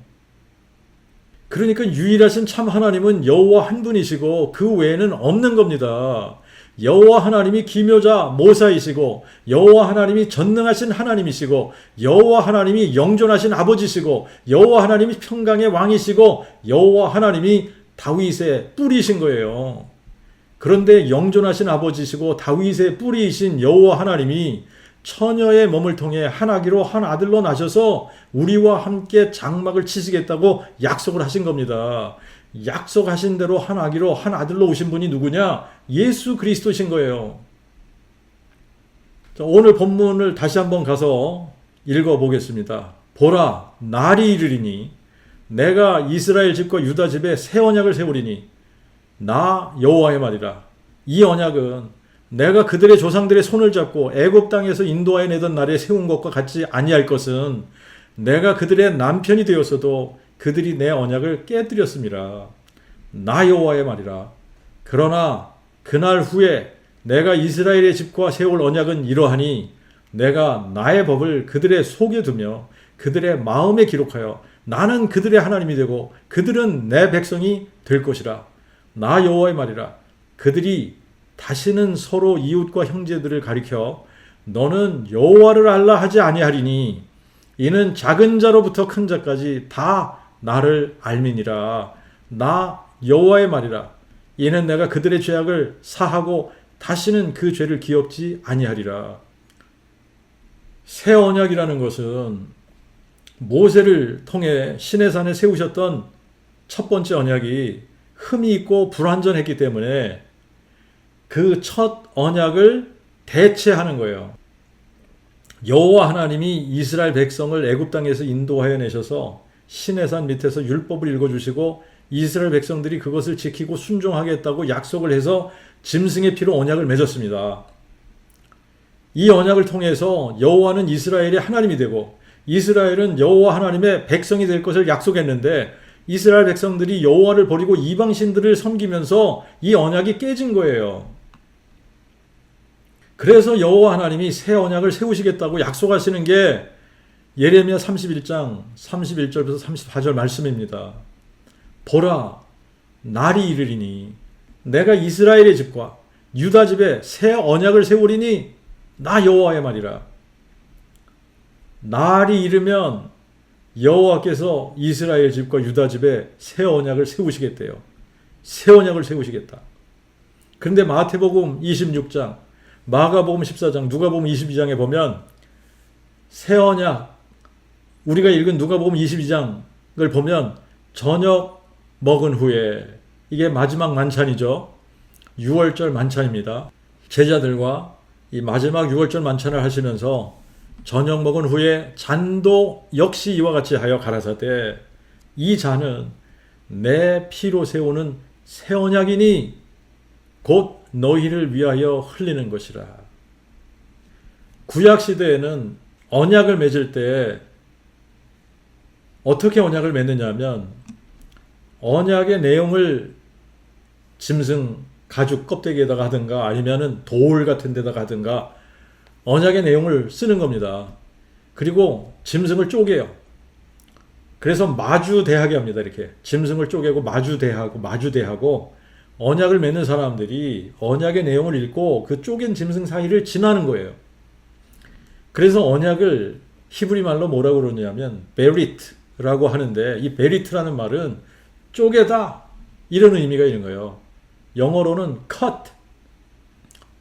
그러니까 유일하신 참 하나님은 여호와 한 분이시고 그 외에는 없는 겁니다. 여호와 하나님이 기묘자 모사이시고 여호와 하나님이 전능하신 하나님이시고 여호와 하나님이 영존하신 아버지시고 여호와 하나님이 평강의 왕이시고 여호와 하나님이 다윗의 뿌리이신 거예요. 그런데 영존하신 아버지시고 다윗의 뿌리이신 여호와 하나님이 처녀의 몸을 통해 한 아기로 한 아들로 나셔서 우리와 함께 장막을 치시겠다고 약속을 하신 겁니다. 약속하신 대로 한 아기로 한 아들로 오신 분이 누구냐? 예수 그리스도신 거예요. 자, 오늘 본문을 다시 한번 가서 읽어보겠습니다. 보라, 날이 이르리니 내가 이스라엘 집과 유다 집에 새 언약을 세우리니 나 여호와의 말이라. 이 언약은 내가 그들의 조상들의 손을 잡고 애굽 땅에서 인도하여 내던 날에 세운 것과 같지 아니할 것은 내가 그들의 남편이 되었어도 그들이 내 언약을 깨뜨렸음이라. 나 여호와의 말이라. 그러나 그날 후에 내가 이스라엘의 집과 세울 언약은 이러하니 내가 나의 법을 그들의 속에 두며 그들의 마음에 기록하여 나는 그들의 하나님이 되고 그들은 내 백성이 될 것이라. 나 여호와의 말이라. 그들이 다시는 서로 이웃과 형제들을 가리켜 너는 여호와를 알라 하지 아니하리니 이는 작은 자로부터 큰 자까지 다 나를 알미니라. 나 여호와의 말이라. 이는 내가 그들의 죄악을 사하고 다시는 그 죄를 기억지 아니하리라. 새 언약이라는 것은 모세를 통해 시내산에 세우셨던 첫 번째 언약이 흠이 있고 불완전했기 때문에 그 첫 언약을 대체하는 거예요. 여호와 하나님이 이스라엘 백성을 애굽 땅에서 인도하여 내셔서 시내산 밑에서 율법을 읽어주시고 이스라엘 백성들이 그것을 지키고 순종하겠다고 약속을 해서 짐승의 피로 언약을 맺었습니다. 이 언약을 통해서 여호와는 이스라엘의 하나님이 되고 이스라엘은 여호와 하나님의 백성이 될 것을 약속했는데 이스라엘 백성들이 여호와를 버리고 이방신들을 섬기면서 이 언약이 깨진 거예요. 그래서 여호와 하나님이 새 언약을 세우시겠다고 약속하시는 게 예레미야 31장 31절부터 34절 말씀입니다. 보라, 날이 이르리니 내가 이스라엘의 집과 유다 집에 새 언약을 세우리니 나 여호와의 말이라. 날이 이르면 여호와께서 이스라엘 집과 유다 집에 새 언약을 세우시겠대요. 새 언약을 세우시겠다. 그런데 마태복음 26장, 마가복음 14장, 누가복음 22장에 보면 새 언약, 우리가 읽은 누가복음 22장을 보면 저녁 먹은 후에, 이게 마지막 만찬이죠. 6월절 만찬입니다. 제자들과 이 마지막 6월절 만찬을 하시면서 저녁 먹은 후에 잔도 역시 이와 같이 하여 가라사대 이 잔은 내 피로 세우는 새 언약이니 곧 너희를 위하여 흘리는 것이라. 구약 시대에는 언약을 맺을 때 어떻게 언약을 맺느냐 하면 언약의 내용을 짐승 가죽 껍데기에다가 하든가 아니면은 돌 같은 데다가 하든가 언약의 내용을 쓰는 겁니다. 그리고 짐승을 쪼개요. 그래서 마주대하게 합니다. 이렇게 짐승을 쪼개고 마주대하고 언약을 맺는 사람들이 언약의 내용을 읽고 그 쪼갠 짐승 사이를 지나는 거예요. 그래서 언약을 히브리 말로 뭐라고 그러냐면 베리트라고 하는데, 이 베리트라는 말은 쪼개다 이런 의미가 있는 거예요. 영어로는 cut,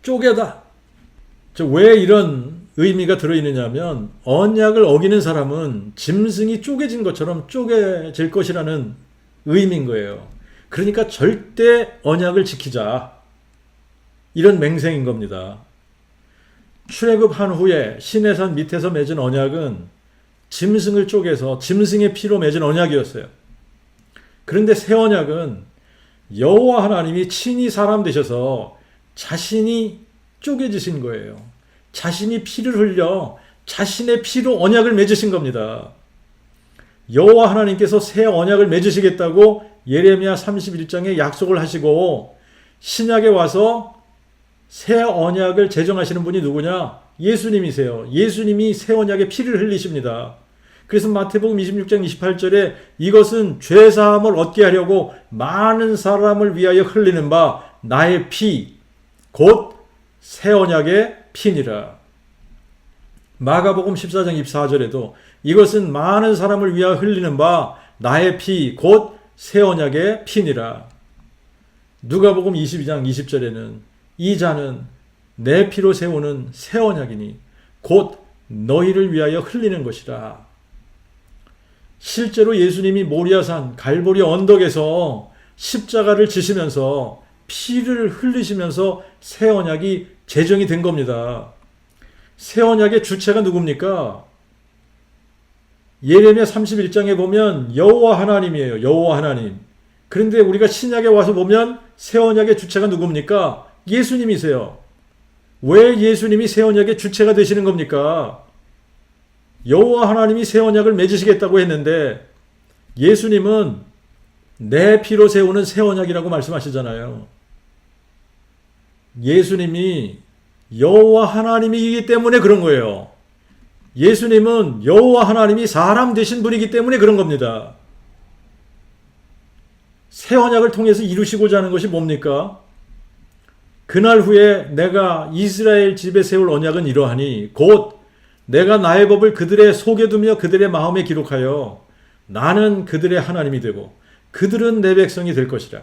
쪼개다. 왜 이런 의미가 들어있느냐 하면 언약을 어기는 사람은 짐승이 쪼개진 것처럼 쪼개질 것이라는 의미인 거예요. 그러니까 절대 언약을 지키자, 이런 맹세인 겁니다. 출애굽한 후에 시내산 밑에서 맺은 언약은 짐승을 쪼개서 짐승의 피로 맺은 언약이었어요. 그런데 새 언약은 여호와 하나님이 친히 사람 되셔서 자신이 쪼개지신 거예요. 자신이 피를 흘려 자신의 피로 언약을 맺으신 겁니다. 여호와 하나님께서 새 언약을 맺으시겠다고 예레미야 31장에 약속을 하시고 신약에 와서 새 언약을 제정하시는 분이 누구냐? 예수님이세요. 예수님이 새 언약의 피를 흘리십니다. 그래서 마태복음 26장 28절에 이것은 죄사함을 얻게 하려고 많은 사람을 위하여 흘리는 바 나의 피 곧 새 언약의 피니라. 마가복음 14장 24절에도 이것은 많은 사람을 위하여 흘리는 바 나의 피 곧 새 언약의 피니라. 누가복음 22장 20절에는 이 잔은 내 피로 세우는 새 언약이니 곧 너희를 위하여 흘리는 것이라. 실제로 예수님이 모리아산 갈보리 언덕에서 십자가를 지시면서 피를 흘리시면서 새 언약이 제정이 된 겁니다. 새 언약의 주체가 누굽니까? 예레미야 31장에 보면 여호와 하나님이에요. 여호와 하나님. 그런데 우리가 신약에 와서 보면 새 언약의 주체가 누굽니까? 예수님이세요. 왜 예수님이 새 언약의 주체가 되시는 겁니까? 여호와 하나님이 새 언약을 맺으시겠다고 했는데 예수님은 내 피로 세우는 새 언약이라고 말씀하시잖아요. 예수님이 여호와 하나님이기 때문에 그런 거예요. 예수님은 여호와 하나님이 사람 되신 분이기 때문에 그런 겁니다. 새 언약을 통해서 이루시고자 하는 것이 뭡니까? 그날 후에 내가 이스라엘 집에 세울 언약은 이러하니 곧 내가 나의 법을 그들의 속에 두며 그들의 마음에 기록하여 나는 그들의 하나님이 되고 그들은 내 백성이 될 것이라.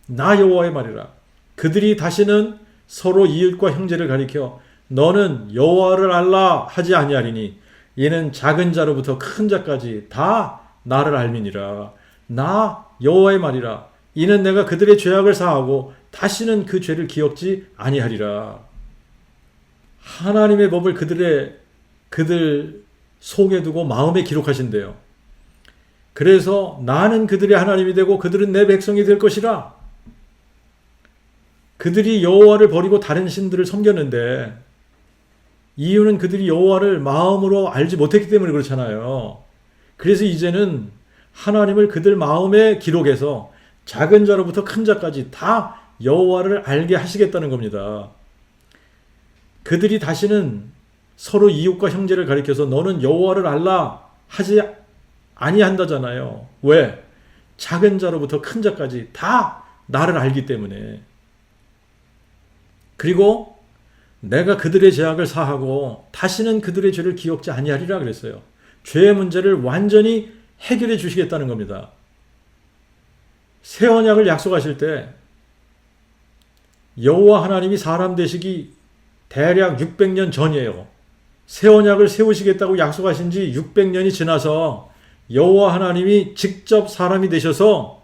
나 여호와의 말이라. 그들이 다시는 서로 이웃과 형제를 가리켜 너는 여호와를 알라 하지 아니하리니 이는 작은 자로부터 큰 자까지 다 나를 알미니라. 나 여호와의 말이라. 이는 내가 그들의 죄악을 사하고 다시는 그 죄를 기억지 아니하리라. 하나님의 법을 그들 속에 두고 마음에 기록하신대요. 그래서 나는 그들의 하나님이 되고 그들은 내 백성이 될 것이라. 그들이 여호와를 버리고 다른 신들을 섬겼는데 이유는 그들이 여호와를 마음으로 알지 못했기 때문에 그렇잖아요. 그래서 이제는 하나님을 그들 마음에 기록해서 작은 자로부터 큰 자까지 다 여호와를 알게 하시겠다는 겁니다. 그들이 다시는 서로 이웃과 형제를 가리켜서 너는 여호와를 알라 하지 아니한다잖아요. 왜? 작은 자로부터 큰 자까지 다 나를 알기 때문에. 그리고 내가 그들의 죄악을 사하고 다시는 그들의 죄를 기억지 아니하리라 그랬어요. 죄의 문제를 완전히 해결해 주시겠다는 겁니다. 새 언약을 약속하실 때 여호와 하나님이 사람 되시기 대략 600년 전이에요. 새 언약을 세우시겠다고 약속하신 지 600년이 지나서 여호와 하나님이 직접 사람이 되셔서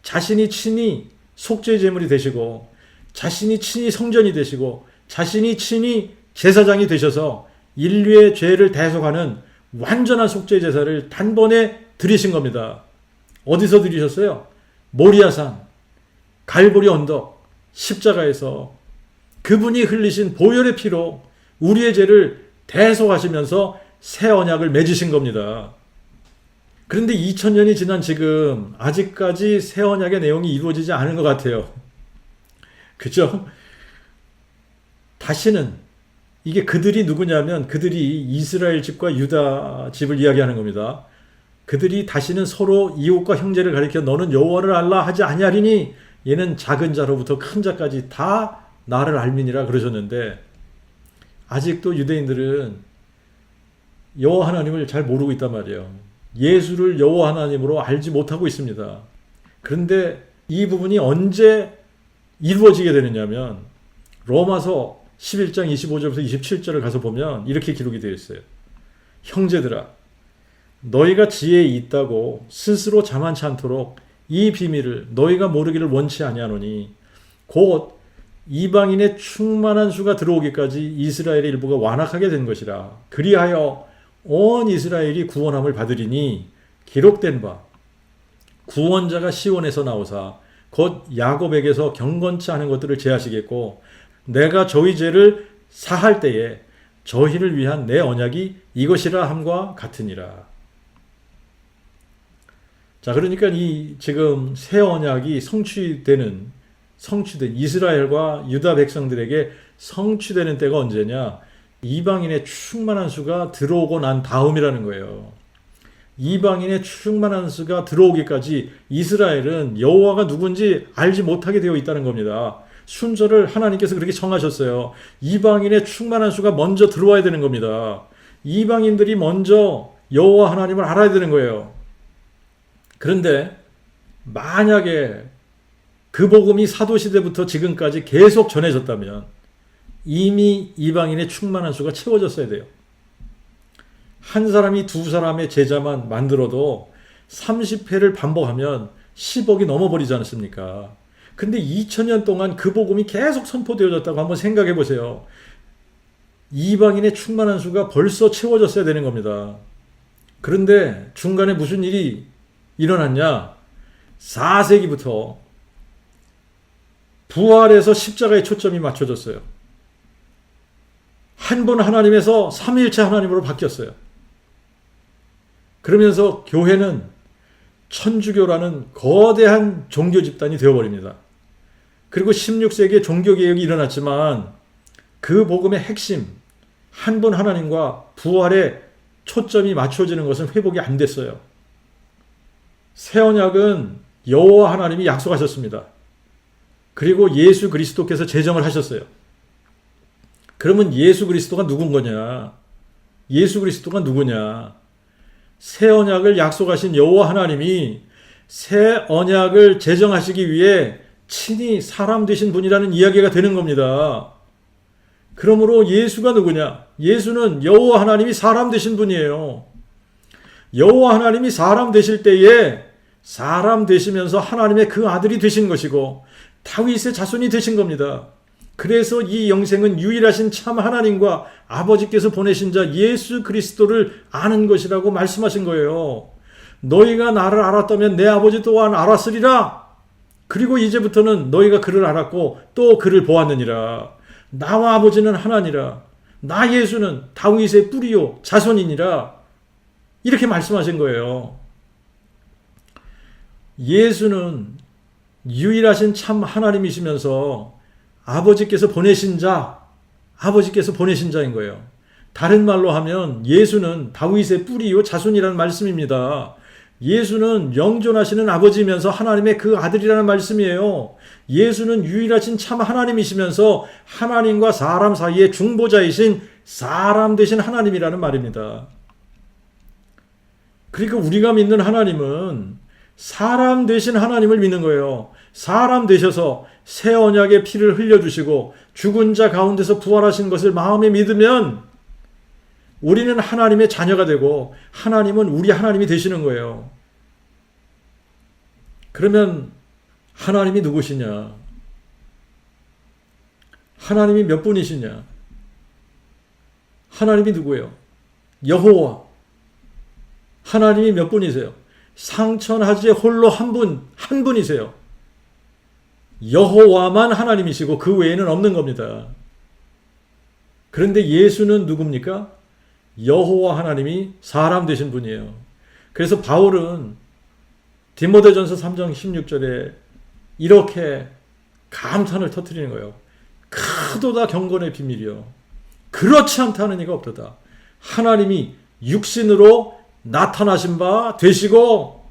자신이 친히 속죄 제물이 되시고 자신이 친히 성전이 되시고 자신이 친히 제사장이 되셔서 인류의 죄를 대속하는 완전한 속죄 제사를 단번에 드리신 겁니다. 어디서 드리셨어요? 모리아산, 갈보리 언덕, 십자가에서 그분이 흘리신 보혈의 피로 우리의 죄를 대속하시면서 새 언약을 맺으신 겁니다. 그런데 2000년이 지난 지금 아직까지 새 언약의 내용이 이루어지지 않은 것 같아요. 그죠? 다시는 이게 그들이 누구냐면 그들이 이스라엘 집과 유다 집을 이야기하는 겁니다. 그들이 다시는 서로 이웃과 형제를 가리켜 너는 여호와를 알라 하지 아니하리니 얘는 작은 자로부터 큰 자까지 다 나를 알미니라 그러셨는데 아직도 유대인들은 여호와 하나님을 잘 모르고 있단 말이에요. 예수를 여호와 하나님으로 알지 못하고 있습니다. 그런데 이 부분이 언제 이루어지게 되느냐면 로마서 11장 25절부터 27절을 가서 보면 이렇게 기록이 되어 있어요. 형제들아 너희가 지혜에 있다고 스스로 자만치 않도록 이 비밀을 너희가 모르기를 원치 아니하노니 곧 이방인의 충만한 수가 들어오기까지 이스라엘의 일부가 완악하게 된 것이라. 그리하여 온 이스라엘이 구원함을 받으리니 기록된 바 구원자가 시온에서 나오사 곧 야곱에게서 경건치 않은 것들을 제하시겠고 내가 저희 죄를 사할 때에 저희를 위한 내 언약이 이것이라 함과 같으니라. 자, 그러니까 이 지금 새 언약이 성취된 이스라엘과 유다 백성들에게 성취되는 때가 언제냐? 이방인의 충만한 수가 들어오고 난 다음이라는 거예요. 이방인의 충만한 수가 들어오기까지 이스라엘은 여호와가 누군지 알지 못하게 되어 있다는 겁니다. 순서를 하나님께서 그렇게 정하셨어요. 이방인의 충만한 수가 먼저 들어와야 되는 겁니다. 이방인들이 먼저 여호와 하나님을 알아야 되는 거예요. 그런데 만약에 그 복음이 사도시대부터 지금까지 계속 전해졌다면 이미 이방인의 충만한 수가 채워졌어야 돼요. 한 사람이 두 사람의 제자만 만들어도 30회를 반복하면 10억이 넘어버리지 않습니까? 근데 2000년 동안 그 복음이 계속 선포되어졌다고 한번 생각해 보세요. 이방인의 충만한 수가 벌써 채워졌어야 되는 겁니다. 그런데 중간에 무슨 일이 일어났냐? 4세기부터 부활에서 십자가에 초점이 맞춰졌어요. 한 분 하나님에서 삼위일체 하나님으로 바뀌었어요. 그러면서 교회는 천주교라는 거대한 종교 집단이 되어버립니다. 그리고 16세기에 종교개혁이 일어났지만 그 복음의 핵심, 한 분 하나님과 부활에 초점이 맞춰지는 것은 회복이 안 됐어요. 새 언약은 여호와 하나님이 약속하셨습니다. 그리고 예수 그리스도께서 제정을 하셨어요. 그러면 예수 그리스도가 누군 거냐? 예수 그리스도가 누구냐? 새 언약을 약속하신 여호와 하나님이 새 언약을 제정하시기 위해 친히 사람 되신 분이라는 이야기가 되는 겁니다. 그러므로 예수가 누구냐? 예수는 여호와 하나님이 사람 되신 분이에요. 여호와 하나님이 사람 되실 때에 사람 되시면서 하나님의 그 아들이 되신 것이고 다윗의 자손이 되신 겁니다. 그래서 이 영생은 유일하신 참 하나님과 아버지께서 보내신 자 예수 그리스도를 아는 것이라고 말씀하신 거예요. 너희가 나를 알았다면 내 아버지 또한 알았으리라. 그리고 이제부터는 너희가 그를 알았고 또 그를 보았느니라. 나와 아버지는 하나니라. 나 예수는 다윗의 뿌리요 자손이니라. 이렇게 말씀하신 거예요. 예수는 유일하신 참 하나님이시면서 아버지께서 보내신 자인 거예요. 다른 말로 하면 예수는 다윗의 뿌리요 자손이라는 말씀입니다. 예수는 영존하시는 아버지면서 하나님의 그 아들이라는 말씀이에요. 예수는 유일하신 참 하나님이시면서 하나님과 사람 사이의 중보자이신 사람 되신 하나님이라는 말입니다. 그러니까 우리가 믿는 하나님은 사람 되신 하나님을 믿는 거예요. 사람 되셔서 새 언약의 피를 흘려주시고 죽은 자 가운데서 부활하신 것을 마음에 믿으면 우리는 하나님의 자녀가 되고 하나님은 우리 하나님이 되시는 거예요. 그러면 하나님이 누구시냐? 하나님이 몇 분이시냐? 하나님이 누구예요? 여호와. 하나님이 몇 분이세요? 상천하지에 홀로 한 분이세요. 여호와만 하나님이시고 그 외에는 없는 겁니다. 그런데 예수는 누굽니까? 여호와 하나님이 사람 되신 분이에요. 그래서 바울은 디모데전서 3장 16절에 이렇게 감탄을 터뜨리는 거예요. 크도다 경건의 비밀이요. 그렇지 않다는 이가 없도다. 하나님이 육신으로 나타나신 바 되시고,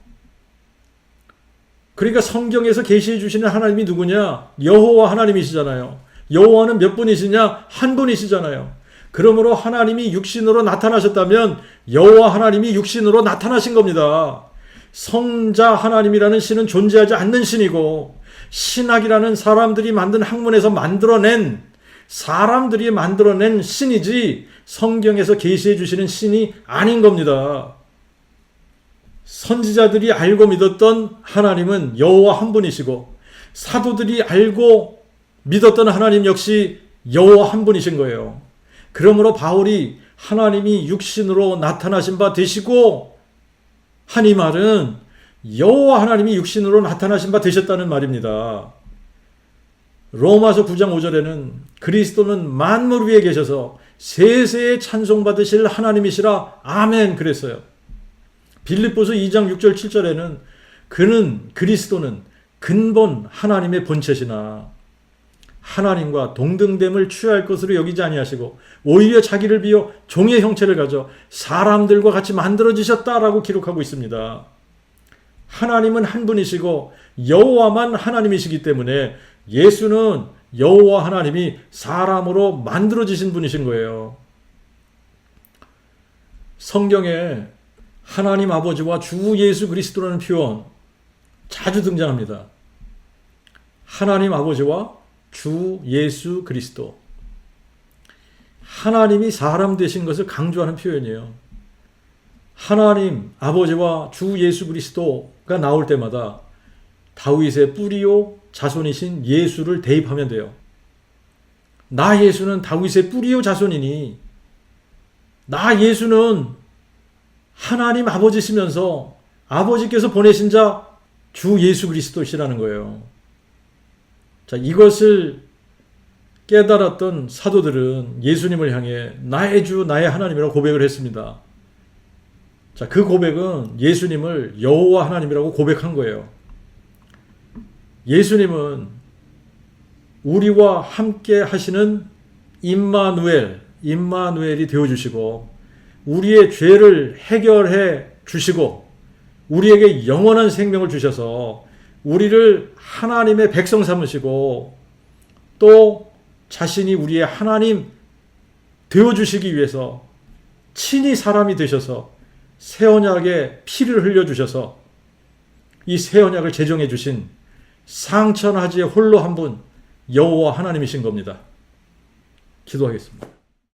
그러니까 성경에서 계시해 주시는 하나님이 누구냐? 여호와 하나님이시잖아요. 여호와는 몇 분이시냐? 한 분이시잖아요. 그러므로 하나님이 육신으로 나타나셨다면 여호와 하나님이 육신으로 나타나신 겁니다. 성자 하나님이라는 신은 존재하지 않는 신이고, 신학이라는 사람들이 만든 학문에서 사람들이 만들어낸 신이지 성경에서 계시해 주시는 신이 아닌 겁니다. 선지자들이 알고 믿었던 하나님은 여호와 한 분이시고, 사도들이 알고 믿었던 하나님 역시 여호와 한 분이신 거예요. 그러므로 바울이 하나님이 육신으로 나타나신 바 되시고 하니 말은 여호와 하나님이 육신으로 나타나신 바 되셨다는 말입니다. 로마서 9장 5절에는 그리스도는 만물 위에 계셔서 세세에 찬송받으실 하나님이시라 아멘 그랬어요. 빌립보서 2장 6절 7절에는 그리스도는 근본 하나님의 본체시나 하나님과 동등됨을 취할 것으로 여기지 아니하시고 오히려 자기를 비워 종의 형체를 가져 사람들과 같이 만들어지셨다라고 기록하고 있습니다. 하나님은 한 분이시고 여호와만 하나님이시기 때문에 예수는 여호와 하나님이 사람으로 만들어지신 분이신 거예요. 성경에 하나님 아버지와 주 예수 그리스도라는 표현 자주 등장합니다. 하나님 아버지와 주 예수 그리스도. 하나님이 사람 되신 것을 강조하는 표현이에요. 하나님 아버지와 주 예수 그리스도가 나올 때마다 다윗의 뿌리요 자손이신 예수를 대입하면 돼요. 나 예수는 다윗의 뿌리요 자손이니 나 예수는 하나님 아버지시면서 아버지께서 보내신 자 주 예수 그리스도시라는 거예요. 자, 이것을 깨달았던 사도들은 예수님을 향해 나의 주 나의 하나님이라고 고백을 했습니다. 자, 그 고백은 예수님을 여호와 하나님이라고 고백한 거예요. 예수님은 우리와 함께 하시는 임마누엘이 되어주시고 우리의 죄를 해결해 주시고 우리에게 영원한 생명을 주셔서 우리를 하나님의 백성 삼으시고 또 자신이 우리의 하나님 되어주시기 위해서 친히 사람이 되셔서 새 언약에 피를 흘려주셔서 이 새 언약을 제정해 주신 상천하지에 홀로 한 분 여호와 하나님이신 겁니다. 기도하겠습니다.